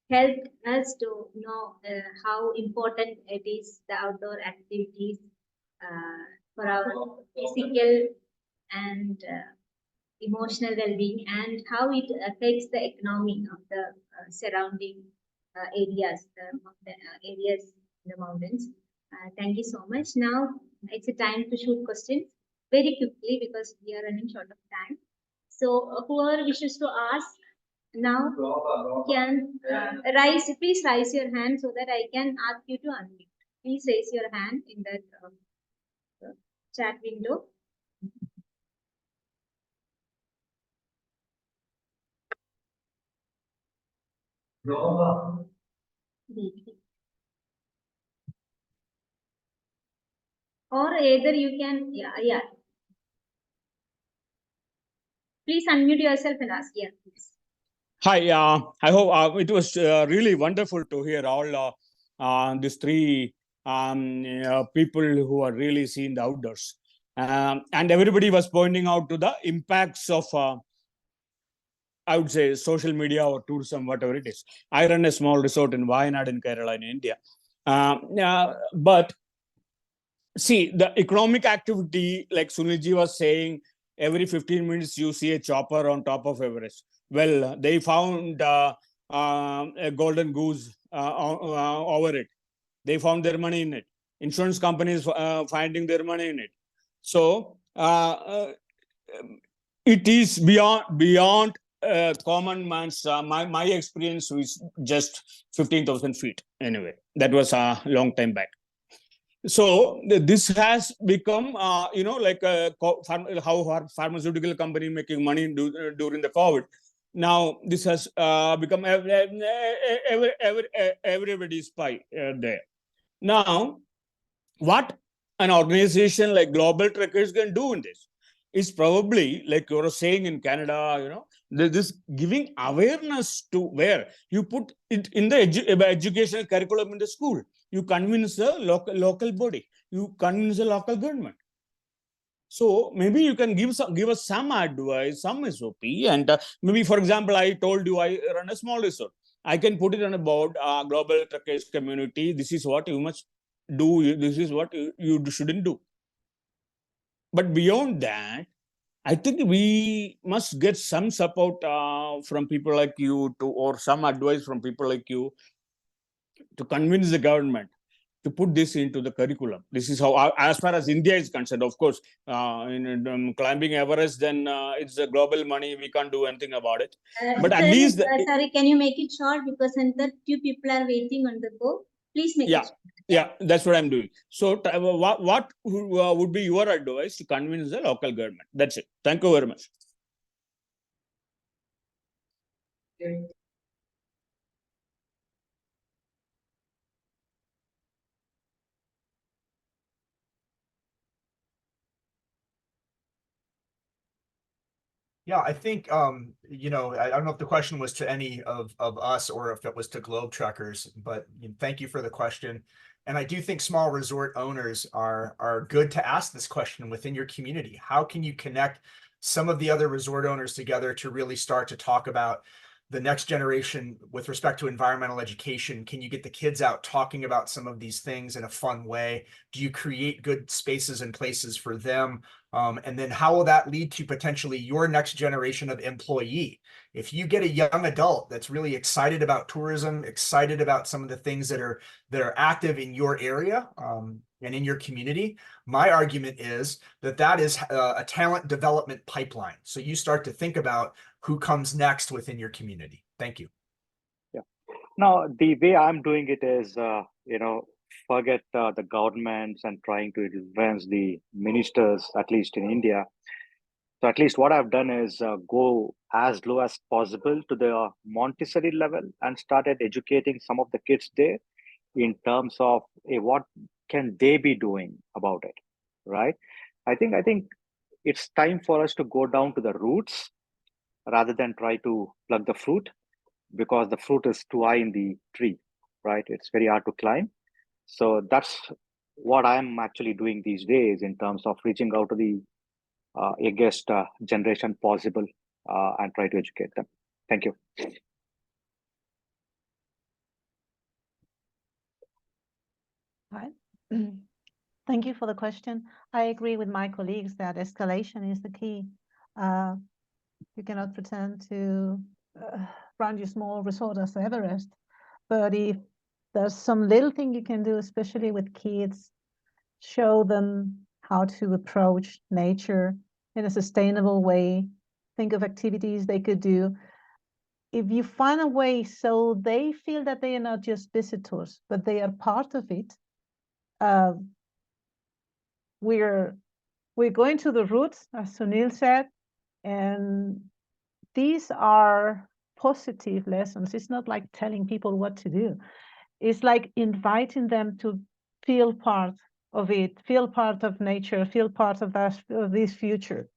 helped us to know how important it is, the outdoor activities for our physical and emotional well-being, and how it affects the economy of the surrounding areas, the areas in the mountains. Thank you so much. Now it's a time to shoot questions very quickly because we are running short of time. So whoever wishes to ask now can please raise your hand so that I can ask you to unmute. Please raise your hand in that chat window. Or either you can, yeah. Please unmute yourself and ask. Yeah, please. Hi, I hope it was really wonderful to hear all these three people who are really seeing the outdoors. And everybody was pointing out to the impacts of, I would say, social media or tourism, whatever it is. I run a small resort in Wayanad in Kerala in India. But see, the economic activity, like Sunilji was saying, every 15 minutes you see a chopper on top of Everest. Well, they found a golden goose over it. They found their money in it. Insurance companies finding their money in it. So it is beyond common man's. My experience was just 15,000 feet. Anyway, that was a long time back. So this has become, like how pharmaceutical company making money during the COVID. Now this has become everybody's pie there. Now, what an organization like Globetrekkers can do in this is probably, like you were saying in Canada, this giving awareness to where you put it in the educational curriculum in the school. You convince the local body. You convince the local government. So maybe you can give us some advice, some SOP, and maybe, for example, I told you I run a small resort. I can put it on a board, global trekkers community. This is what you must do. This is what you shouldn't do. But beyond that, I think we must get some support from people like you or some advice from people like you to convince the government to put this into the curriculum. This is how, as far as India is concerned, of course, in climbing Everest, then it's a global money. We can't do anything about it. But at least, sorry, can you make it short, because another few people are waiting on the go. Please make it short. Yeah, that's what I'm doing. So what would be your advice to convince the local government? That's it. Thank you very much. Yeah, I think, you know, I don't know if the question was to any of us or if it was to Globetrekkers, but thank you for the question. And I do think small resort owners are good to ask this question within your community. How can you connect some of the other resort owners together to really start to talk about the next generation with respect to environmental education? Can you get the kids out talking about some of these things in a fun way? Do you create good spaces and places for them? And then how will that lead to potentially your next generation of employee? If you get a young adult that's really excited about tourism, excited about some of the things that are active in your area and in your community, my argument is that is a talent development pipeline. So you start to think about who comes next within your community. Thank you. Yeah. Now, the way I'm doing it is, you know, forget the governments and trying to influence the ministers, at least in India. So at least what I've done is go as low as possible to the Montessori level and started educating some of the kids there in terms of what can they be doing about it, right? I think it's time for us to go down to the roots rather than try to pluck the fruit, because the fruit is too high in the tree, right? It's very hard to climb. So that's what I'm actually doing these days in terms of reaching out to the youngest generation possible and try to educate them. Thank you. Hi. Thank you for the question. I agree with my colleagues that escalation is the key. You cannot pretend to run your small resort as Everest, but if there's some little thing you can do, especially with kids, show them how to approach nature in a sustainable way. Think of activities they could do. If you find a way so they feel that they are not just visitors, but they are part of it, we're going to the roots, as Sunil said, and these are positive lessons. It's not like telling people what to do. It's like inviting them to feel part of it, feel part of nature, feel part of this future,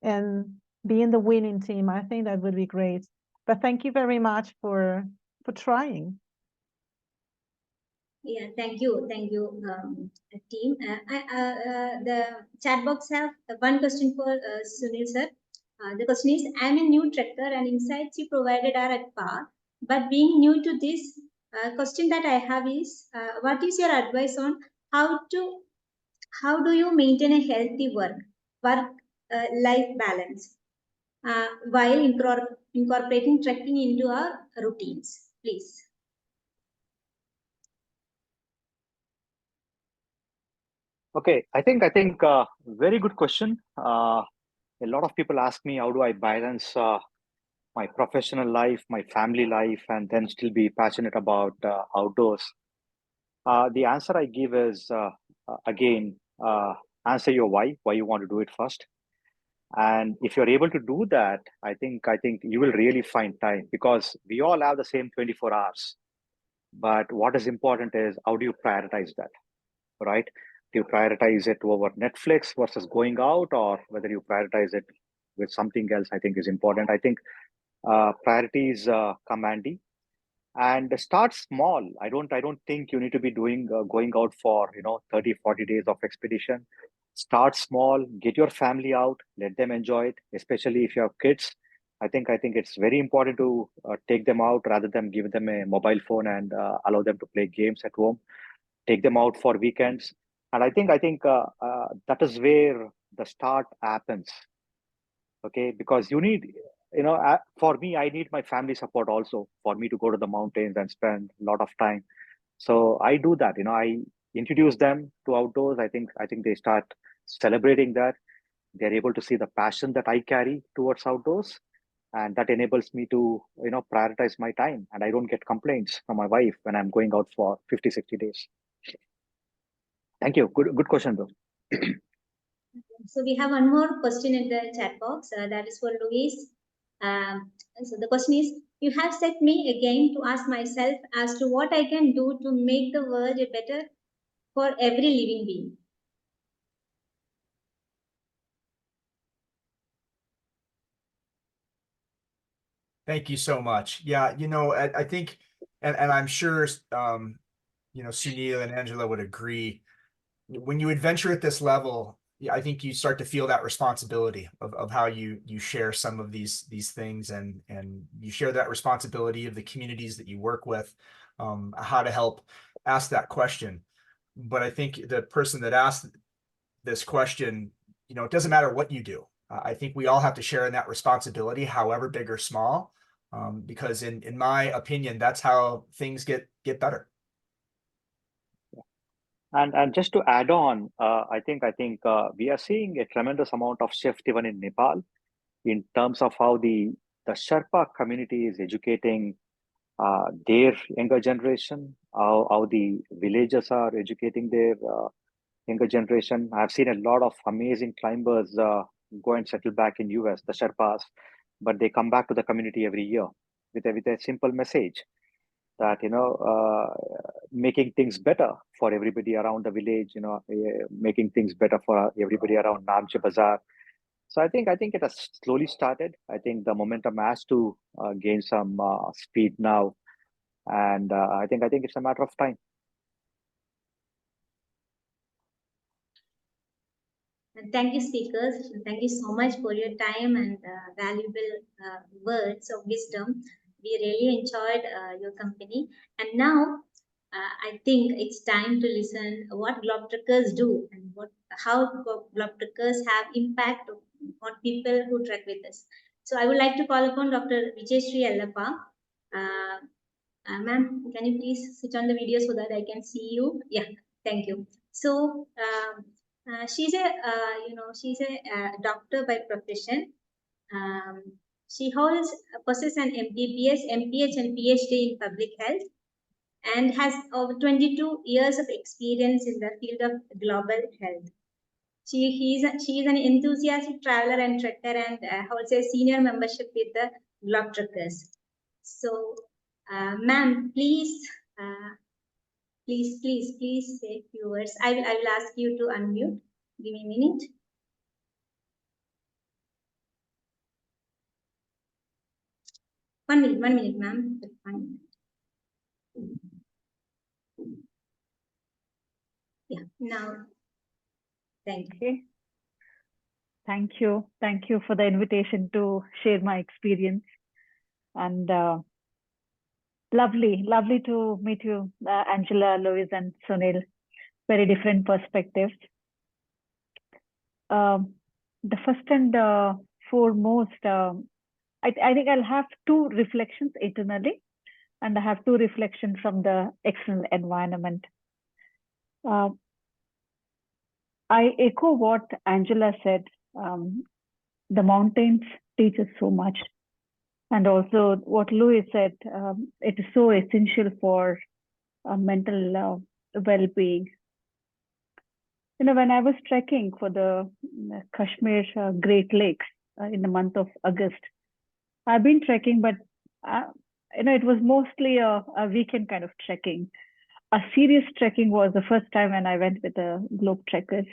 and be in the winning team. I think that would be great. But thank you very much for trying. Yeah, thank you, team. The chat box have one question for Sunil sir. The question is, I'm a new trekker and insights you provided are at par. But being new to this, question that I have is, what is your advice on how do you maintain a healthy work life balance while incorporating trekking into our routines, please? Okay, I think very good question. A lot of people ask me, how do I balance my professional life, my family life, and then still be passionate about outdoors? The answer I give is, again, answer your why you want to do it first. And if you're able to do that, I think you will really find time, because we all have the same 24 hours. But what is important is, how do you prioritize that, right? Do you prioritize it over Netflix versus going out, or whether you prioritize it with something else, I think is important. I think priorities come handy, and start small. I don't think you need to be doing going out for 30-40 days of expedition. Start small, get your family out, let them enjoy it, especially if you have kids. I think it's very important to take them out rather than give them a mobile phone and allow them to play games at home. Take them out for weekends, and I think that is where the start happens. Okay, because you need, for me, I need my family support also for me to go to the mountains and spend a lot of time. So I do that. I introduce them to outdoors. I think they start celebrating that. They're able to see the passion that I carry towards outdoors, and that enables me to prioritize my time, and I don't get complaints from my wife when I'm going out for 50, 60 days. Thank you. Good question, though. So we have one more question in the chat box. That is for Louise. So the question is, you have set me again to ask myself as to what I can do to make the world a better for every living being. Thank you so much. Yeah, I think, and I'm sure, Sunil and Angela would agree. When you adventure at this level, I think you start to feel that responsibility of how you share some of these things, and you share that responsibility of the communities that you work with, how to help ask that question. But I think the person that asked this question, it doesn't matter what you do. I think we all have to share in that responsibility, however big or small, because in my opinion, that's how things get better. And just to add on, I think we are seeing a tremendous amount of shift even in Nepal in terms of how the Sherpa community is educating their younger generation, how the villagers are educating their younger generation. I've seen a lot of amazing climbers go and settle back in US, the Sherpas, but they come back to the community every year with a simple message that making things better for everybody around the village, making things better for everybody around Namche Bazaar. So I think it has slowly started. I think the momentum has to gain some speed now, and I think it's a matter of time. Thank you, speakers. Thank you so much for your time and valuable words of wisdom. We really enjoyed your company. And now I think it's time to listen what Globetrekkers do and how Globetrekkers have impact on people who trek with us. So I would like to call upon Dr. Vijayashree Allappa. Ma'am, can you please switch on the video so that I can see you? Yeah, thank you. So she's a doctor by profession. She possesses an MBBS, MPH, and PhD in public health, and has over 22 years of experience in the field of global health. She is an enthusiastic traveler and trekker, and holds a senior membership with the Globetrekkers. So, ma'am, please say a few words. I will ask you to unmute. Give me a minute. One minute, ma'am. 1 minute. Yeah, now, thank you. Okay. Thank you for the invitation to share my experience. And lovely to meet you, Angela, Louise, and Sunil. Very different perspectives. The first and foremost, I think I'll have two reflections internally, and I have two reflections from the external environment. I echo what Angela said. The mountains teach us so much. And also what Louis said, it is so essential for mental well-being. When I was trekking for the Kashmir Great Lakes in the month of August, I've been trekking, but it was mostly a weekend kind of trekking. A serious trekking was the first time when I went with the Globetrekkers.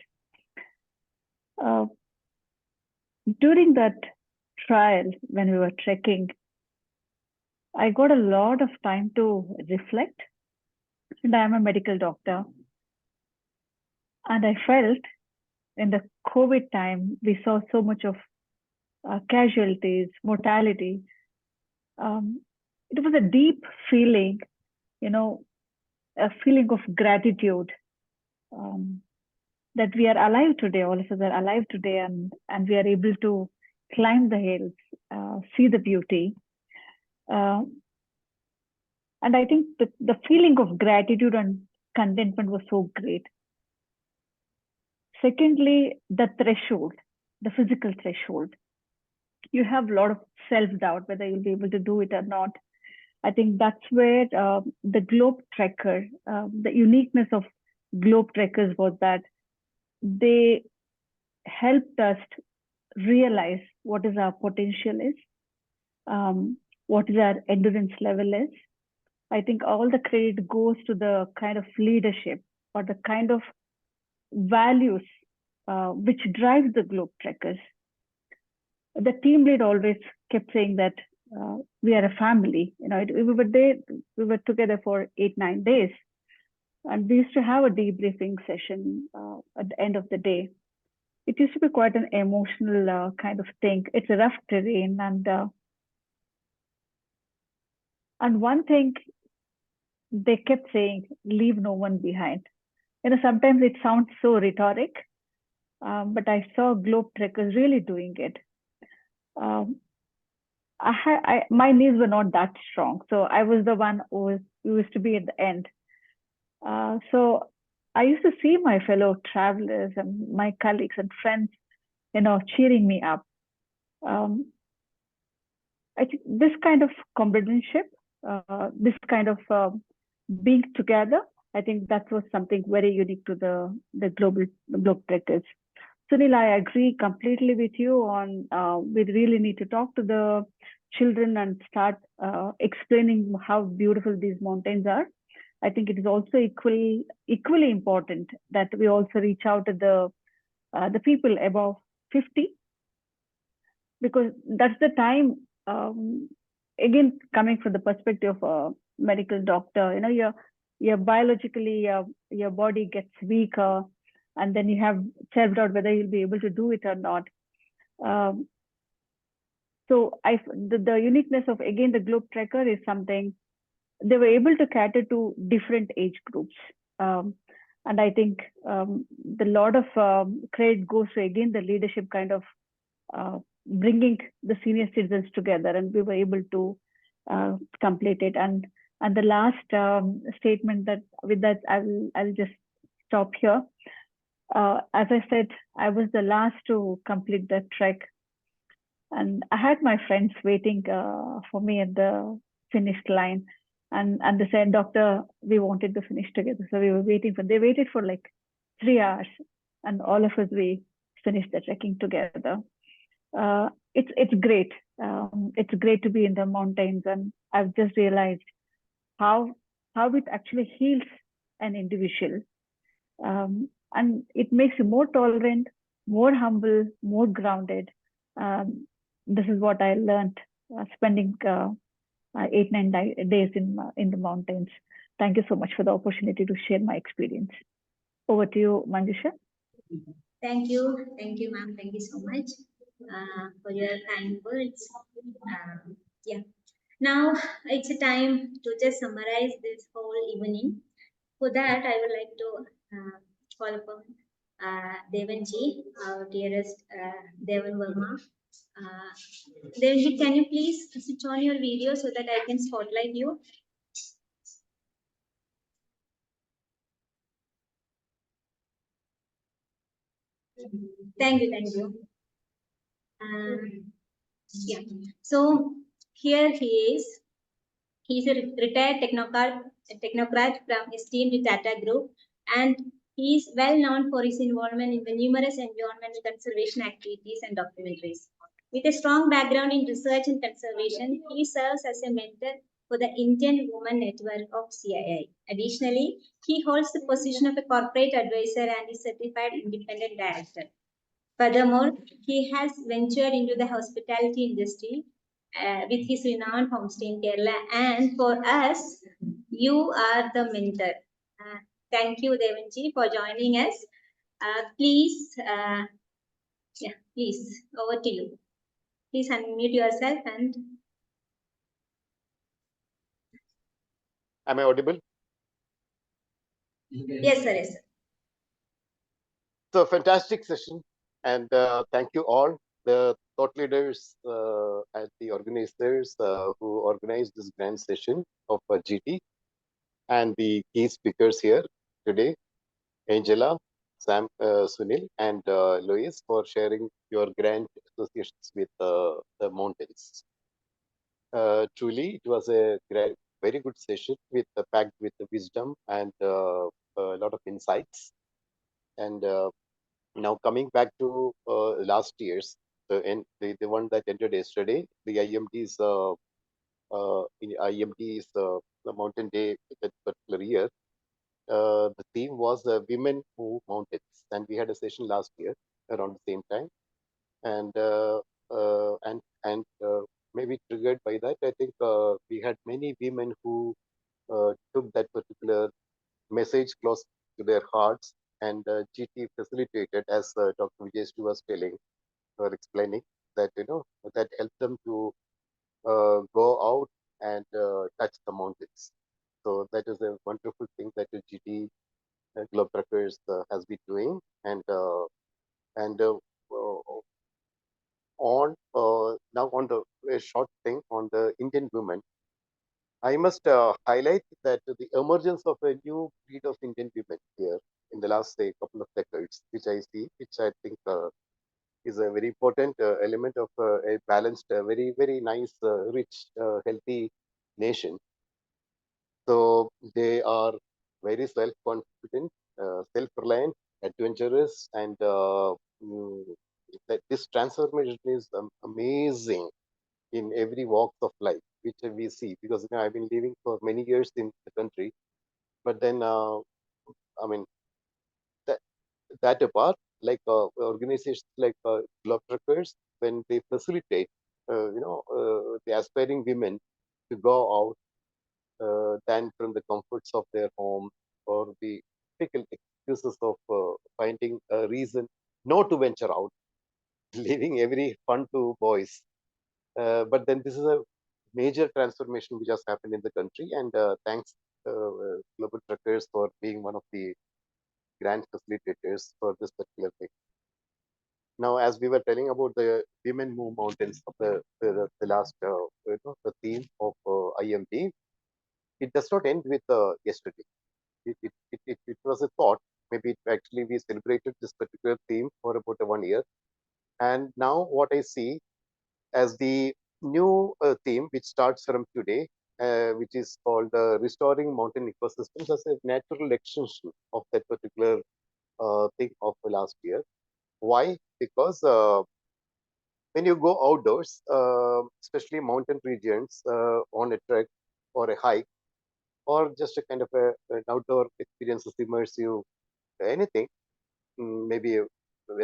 During that trial, when we were trekking, I got a lot of time to reflect, and I'm a medical doctor. And I felt in the COVID time, we saw so much of casualties, mortality. It was a deep feeling, a feeling of gratitude that we are alive today. All of us are alive today, and we are able to climb the hills, see the beauty. And I think the feeling of gratitude and contentment was so great. Secondly, the threshold, the physical threshold. You have a lot of self-doubt whether you'll be able to do it or not. I think that's where the Globetrekker, the uniqueness of Globetrekkers was that they helped us realize what is our potential is, what is our endurance level is. I think all the credit goes to the kind of leadership or the kind of values which drive the Globetrekkers. The team lead always kept saying that we are a family. We were there, we were together for 8-9 days, and we used to have a debriefing session at the end of the day. It used to be quite an emotional kind of thing. It's a rough terrain, and one thing they kept saying, leave no one behind. Sometimes it sounds so rhetoric, but I saw Globetrekkers really doing it. My knees were not that strong, so I was the one who used to be at the end. So I used to see my fellow travelers and my colleagues and friends, cheering me up. I think this kind of companionship, this kind of being together, I think that was something very unique to the Globetrekkers. Sunil, I agree completely with you on we really need to talk to the children and start explaining how beautiful these mountains are. I think it is also equally important that we also reach out to the people above 50, because that's the time. Again, coming from the perspective of a medical doctor, you're biologically your body gets weaker, and then you have self-doubt whether you'll be able to do it or not. So the uniqueness of, again, the Globetrekker is something they were able to cater to different age groups. And I think the lot of credit goes to, again, the leadership kind of bringing the senior citizens together, and we were able to complete it. And the last statement that with that, I'll just stop here. As I said, I was the last to complete the trek, and I had my friends waiting for me at the finish line, and they said, "Doctor, we wanted to finish together." So we were they waited for like 3 hours, and all of us, we finished the trekking together. It's great. It's great to be in the mountains, and I've just realized how it actually heals an individual. And it makes you more tolerant, more humble, more grounded. This is what I learned spending 8-9 days in the mountains. Thank you so much for the opportunity to share my experience. Over to you, Manjusha. Thank you, ma'am. Thank you so much for your kind words. Yeah. Now it's a time to just summarize this whole evening. For that, I would like to call upon Devanji, our dearest Devan Verma. Devanji, can you please switch on your video so that I can spotlight you? Thank you. Yeah. So here he is. He's a retired technocrat from esteemed Tata Group, and he is well known for his involvement in the numerous environmental conservation activities and documentaries. With a strong background in research and conservation, he serves as a mentor for the Indian Women Network of CII. Additionally, he holds the position of a corporate advisor and is certified independent director. Furthermore, he has ventured into the hospitality industry with his renowned homestay in Kerala. And for us, you are the mentor. Thank you, Devanji, for joining us. Please, over to you. Please unmute yourself and. Am I audible? Yes, sir. Yes, sir. So fantastic session, and thank you all the thought leaders and the organizers who organized this grand session of GT, and the key speakers here today, Angela, Sam, Sunil, and Louis, for sharing your grand associations with the mountains. Truly, it was a very good session with packed with wisdom and a lot of insights. And now coming back to last year's, the one that ended yesterday, the IMD's IMD's the Mountain Day that particular year. The theme was Women Move Mountains, and we had a session last year around the same time, and maybe triggered by that, I think we had many women who took that particular message close to their hearts, and GT facilitated, as Dr. Vijay was telling or explaining, that that helped them to go out and touch the mountains. So that is a wonderful thing that the GT Globetrekkers has been doing, and on now on the a short thing on the Indian women, I must highlight that the emergence of a new breed of Indian women here in the last, say, couple of decades, which I see, which I think is a very important element of a balanced, very, very nice, rich, healthy nation. So they are very self-confident, self-reliant, adventurous, and that this transformation is amazing in every walk of life, which we see, because I've been living for many years in the country, but then I mean that apart, like organizations like Globetrekkers, when they facilitate the aspiring women to go out than from the comforts of their home, or the typical excuses of finding a reason not to venture out, leaving every fun to boys. But then this is a major transformation which has happened in the country, and thanks Globetrekkers for being one of the grand facilitators for this particular thing. Now, as we were telling about the women move mountains of the last the theme of IMD, it does not end with yesterday. It was a thought. Maybe actually we celebrated this particular theme for about 1 year, and now what I see as the new theme, which starts from today, which is called Restoring Mountain Ecosystems, as a natural extension of that particular thing of the last year. Why? Because when you go outdoors, especially mountain regions, on a trek or a hike, or just a kind of an outdoor experience, immersive, anything, maybe a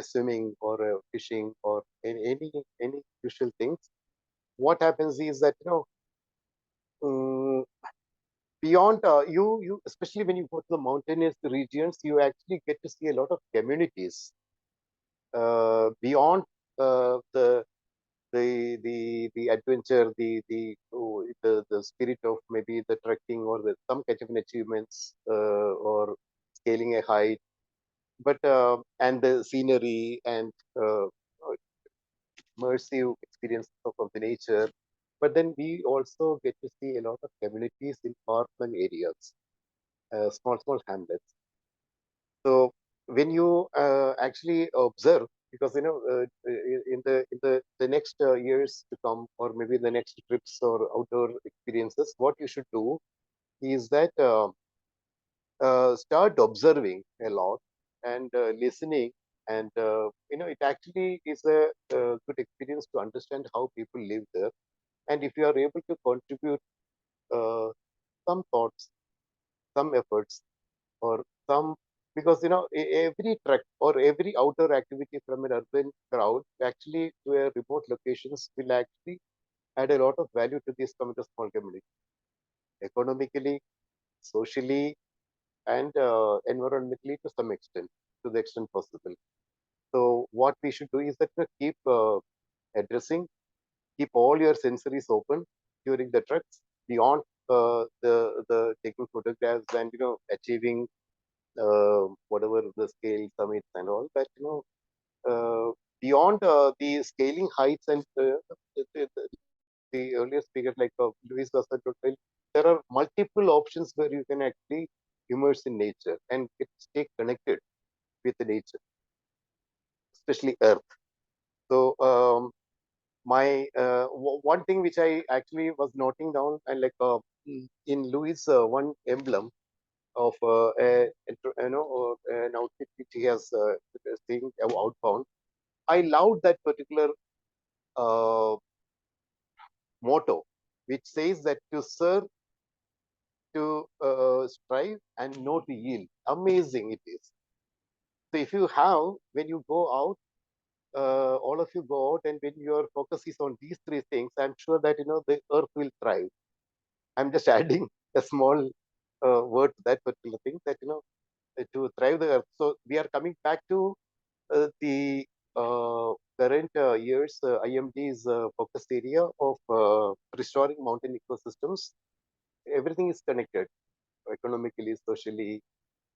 swimming or a fishing or any usual things. What happens is that beyond you especially when you go to the mountainous regions, you actually get to see a lot of communities beyond the adventure, the spirit of maybe the trekking or some kind of an achievements or scaling a height, but and the scenery and immersive experience of the nature. But then we also get to see a lot of communities in urban areas, small hamlets. So when you actually observe, because in the next years to come, or maybe the next trips or outdoor experiences, what you should do is that start observing a lot and listening, and it actually is a good experience to understand how people live there. And if you are able to contribute some thoughts, some efforts, or some, because every trek or every outdoor activity from an urban crowd actually to a remote locations will actually add a lot of value to this small community, economically, socially, and environmentally to some extent, to the extent possible. So what we should do is that we keep addressing keep all your sensories open during the treks beyond the taking photographs and achieving whatever the scale summits and all that beyond the scaling heights and the earlier speaker like Luis Gassa, there are multiple options where you can actually immerse in nature and stay connected with the nature, especially Earth. So my one thing which I actually was noting down and like in Louis one emblem of an outfit which he has saying outbound. I love that particular motto, which says that to serve, to strive, and not to yield. Amazing it is. So if you have, when you go out, all of you go out, and when your focus is on these three things, I'm sure that the earth will thrive. I'm just adding a small word to that particular thing that to thrive the earth. So we are coming back to the current year's IMD's focus area of restoring mountain ecosystems. Everything is connected economically, socially,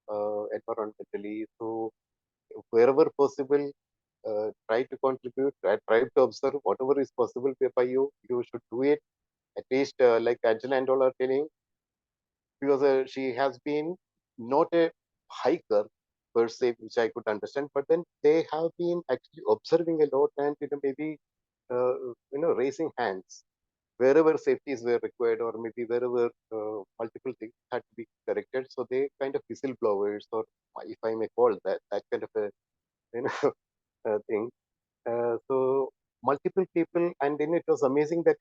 environmentally. So wherever possible, try to contribute, try to observe whatever is possible by you. You should do it. At least like Angela and all are telling, because she has been not a hiker per se, which I could understand, but then they have been actually observing a lot and maybe raising hands wherever safeties were required or maybe wherever multiple things had to be corrected. So they kind of whistleblowers, or if I may call that kind of a thing. So multiple people, and then it was amazing that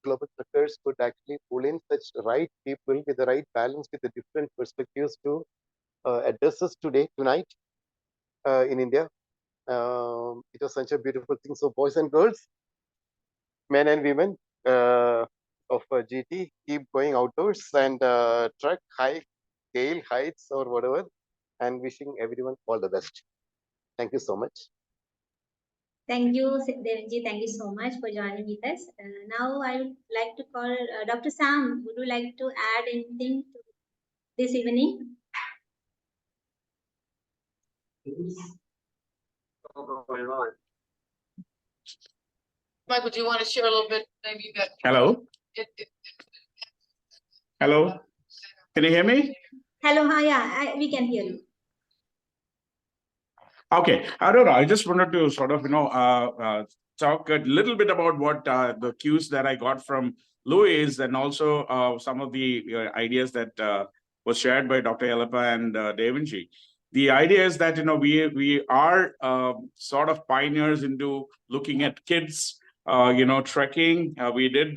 Globetrekkers could actually pull in such right people with the right balance, with the different perspectives to address us tonight in India. It was such a beautiful thing. So boys and girls, men and women of GT, keep going outdoors and trek high scale heights or whatever, and wishing everyone all the best. Thank you so much. Thank you, Devanji. Thank you so much for joining with us. Now I would like to call Dr. Sam. Would you like to add anything to this evening? Michael, do you want to share a little bit? Maybe you got. Hello. Hello. Can you hear me? Hello. Hi. Yeah, we can hear you. Okay, I don't know. I just wanted to sort of, talk a little bit about what the cues that I got from Louis, and also some of the ideas that was shared by Dr. Yelapa and Devanji. The idea is that we are sort of pioneers into looking at kids. Trekking. We did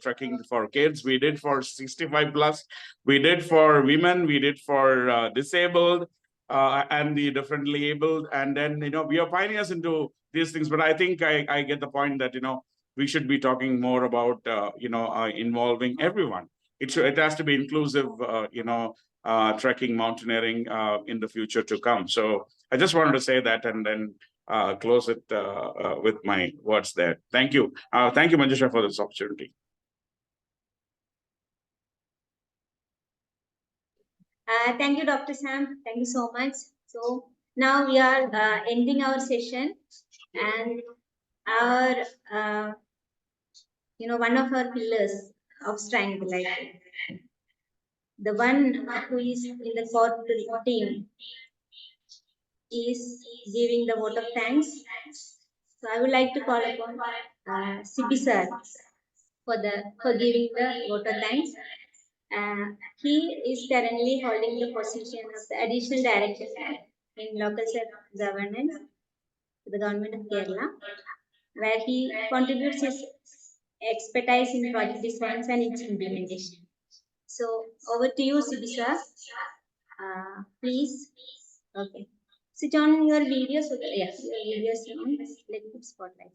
trekking for kids. We did for 65 plus. We did for women. We did for disabled. And the differently abled, and then we are pioneers into these things. But I think I get the point that we should be talking more about involving everyone. It has to be inclusive. Trekking, mountaineering in the future to come. So I just wanted to say that, and then close it with my words there. Thank you. Thank you, Manjusha, for this opportunity. Thank you, Dr. Sam. Thank you so much. So now we are ending our session, and our one of our pillars of strength, like the one who is in the core team, is giving the vote of thanks. So I would like to call upon CP sir for giving the vote of thanks. He is currently holding the position of the additional director in local self-governance to the government of Kerala, where he contributes his expertise in project designs and its implementation. So over to you, CP sir. Please. Okay. Switch on your videos. Yes, your videos on. Let me spotlight.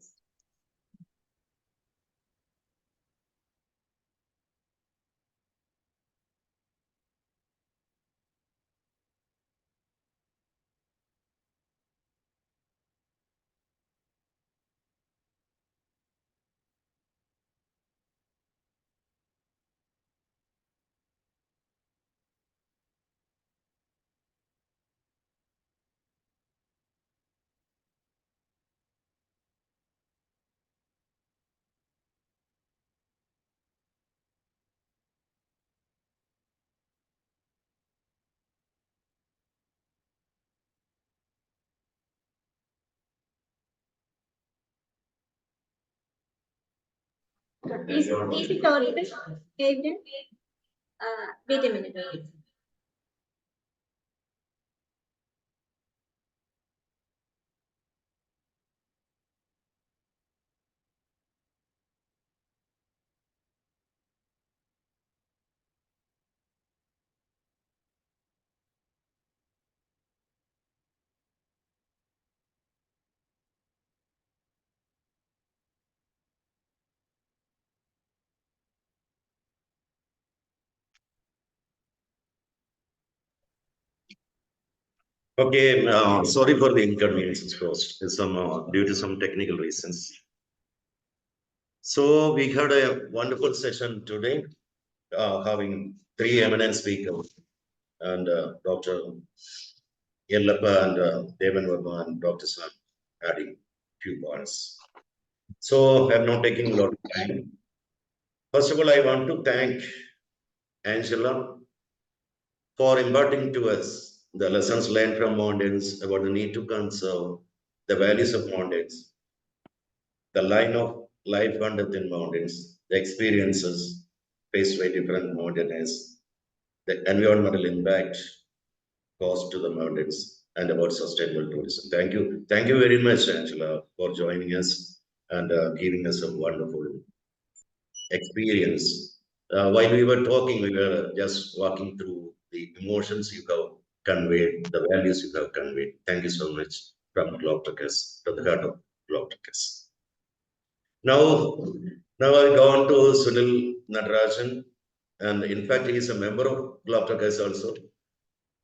Is it audible, Gabriel? Wait a minute. Okay, sorry for the inconvenience caused due to some technical reasons. So we had a wonderful session today, having three eminent speakers, and Dr. Yellappa and Devan Verma and Dr. Sam adding few points. So I'm not taking a lot of time. First of all, I want to thank Angela for imparting to us the lessons learned from mountains about the need to conserve the values of mountains, the line of life under the mountains, the experiences faced by different mountaineers, the environmental impact caused to the mountains, and about sustainable tourism. Thank you. Thank you very much, Angela, for joining us and giving us a wonderful experience. While we were talking, we were just walking through the emotions you have conveyed, the values you have conveyed. Thank you so much from Globetrekkers, to the heart of Globetrekkers. Now I go on to Sunil Natarajan, and in fact, he is a member of Globetrekkers also.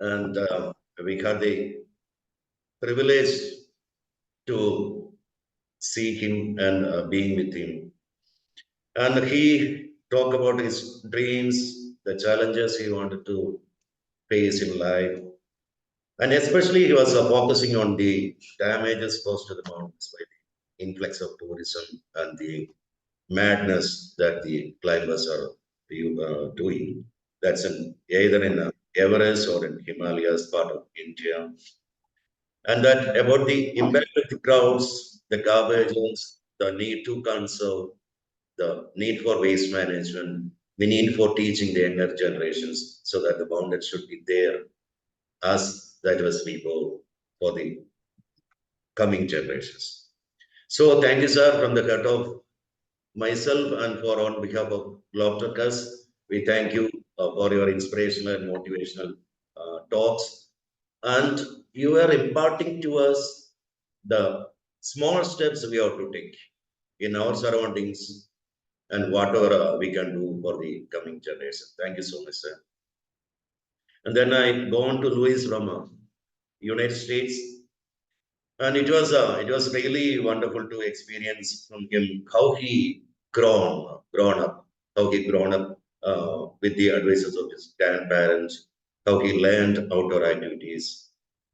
And we had the privilege to see him and being with him. And he talked about his dreams, the challenges he wanted to face in life. And especially he was focusing on the damages caused to the mountains by the influx of tourism and the madness that the climbers are doing. That's either in Everest or in Himalayas, part of India. And that about the impact of the crowds, the garbages, the need to conserve, the need for waste management, the need for teaching the younger generations so that the mountains should be there as that was before for the coming generations. So thank you, sir, from the heart of myself and for on behalf of Globetrekkers, we thank you for your inspirational and motivational talks. And you are imparting to us the small steps we have to take in our surroundings and whatever we can do for the coming generation. Thank you so much, sir. And then I go on to Louis from United States. And it was really wonderful to experience from him how he grown up, how he grown up with the advices of his grandparents, how he learned outdoor activities,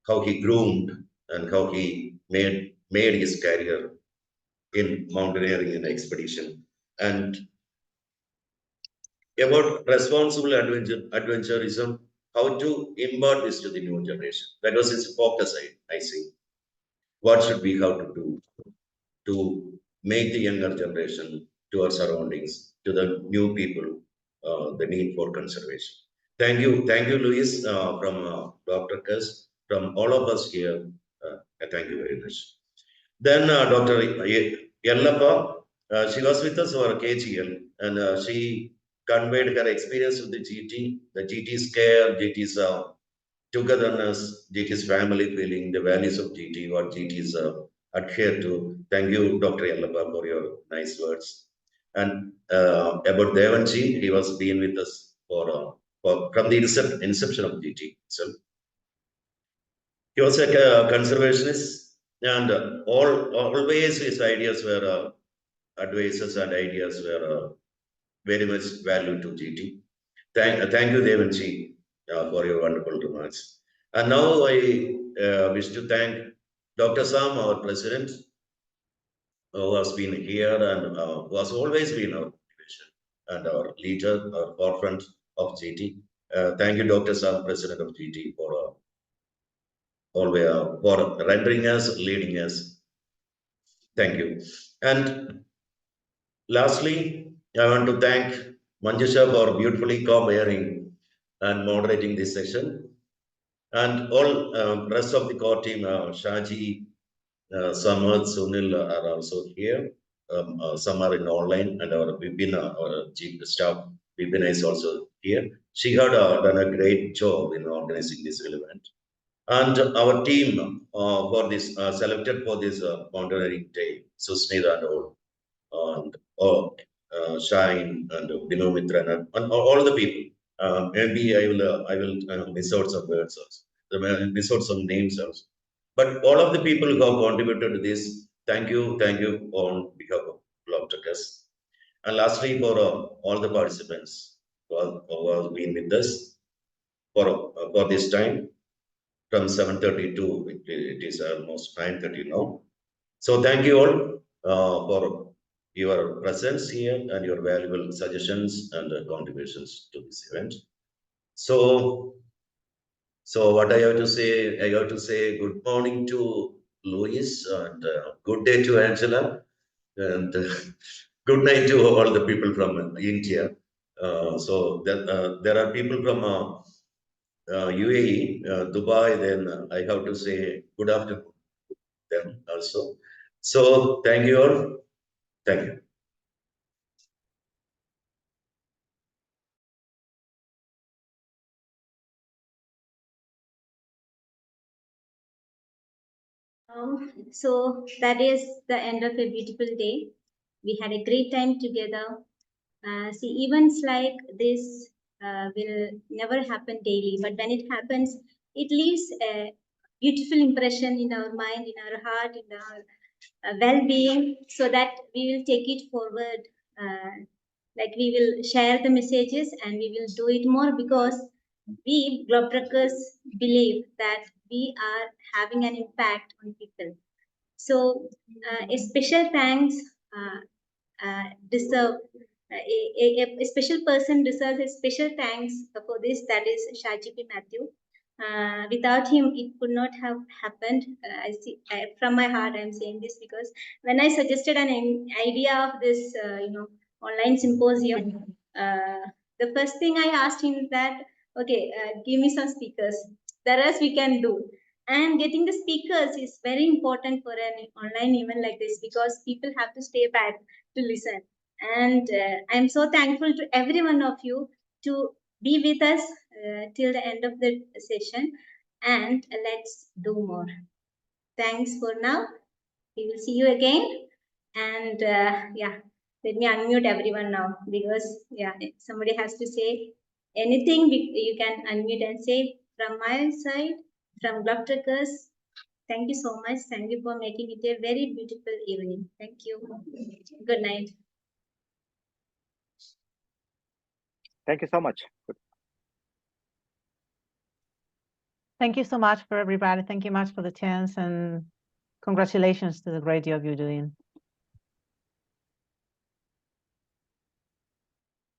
how he groomed, and how he made his career in mountaineering and expedition. And about responsible adventurism, how to impart this to the new generation. That was his focus, I see. What should we have to do to make the younger generation, to our surroundings, to the new people, the need for conservation. Thank you, Luis, from Globetrekkers, from all of us here. Thank you very much. Then Dr. Yellappa, she was with us for KGL, and she conveyed her experience with the GT's care, GT's togetherness, GT's family feeling, the values of GT, what GT's adhere to. Thank you, Dr. Yellappa, for your nice words. And about Devanji, he was being with us from the inception of GT. So he was a conservationist, and always his ideas were advices and ideas were very much valued to GT. Thank you, Devanji, for your wonderful remarks. And now I wish to thank Dr. Sam, our president, who has been here and who has always been our motivation and our leader, our forefront of GT. Thank you, Dr. Sam, president of GT, for always for rendering us, leading us. Thank you. And lastly, I want to thank Manjusha for beautifully co-chairing and moderating this session. And all rest of the core team, Shaji, Samad, Sunil are also here. Some are in online, and our Vipina, our chief staff, Vipina is also here. She had done a great job in organizing this event. And our team for this, selected for this mountaineering day, Susmita and all, and Shine and Binomitran and all the people. Maybe I will miss out some words also, miss out some names also. But all of the people who have contributed to this, thank you on behalf of Globetrekkers. And lastly, for all the participants who have been with us for this time, from 7:30 to it is almost 9:30 now. So thank you all for your presence here and your valuable suggestions and contributions to this event. So what I have to say, good morning to Louis and good day to Angela and good night to all the people from India. So there are people from UAE, Dubai, then I have to say good afternoon to them also. So thank you all. Thank you. So that is the end of a beautiful day. We had a great time together. See, events like this will never happen daily, but when it happens, it leaves a beautiful impression in our mind, in our heart, in our well-being, so that we will take it forward. Like we will share the messages and we will do it more, because we Globetrekkers believe that we are having an impact on people. So a special thanks deserve a special person deserves a special thanks for this. That is Shaji P. Matthew. Without him, it could not have happened. From my heart, I'm saying this because when I suggested an idea of this, online symposium, the first thing I asked him is that, okay, give me some speakers. The rest we can do. And getting the speakers is very important for an online event like this, because people have to stay back to listen. And I'm so thankful to every one of you to be with us till the end of the session, and let's do more. Thanks for now. We will see you again. And yeah, let me unmute everyone now, because yeah, if somebody has to say anything, you can unmute and say. From my side, from Globetrekkers, thank you so much. Thank you for making it a very beautiful evening. Thank you. Good night. Thank you so much. Thank you so much for everybody. Thank you much for the chance, and congratulations to the great job you're doing.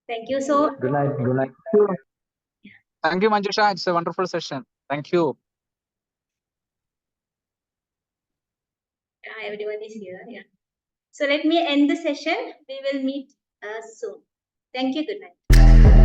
Thank you so much. Good night. Good night. Thank you, Manjusha. It's a wonderful session. Thank you. Everyone is here. Yeah. So let me end the session. We will meet soon. Thank you. Good night.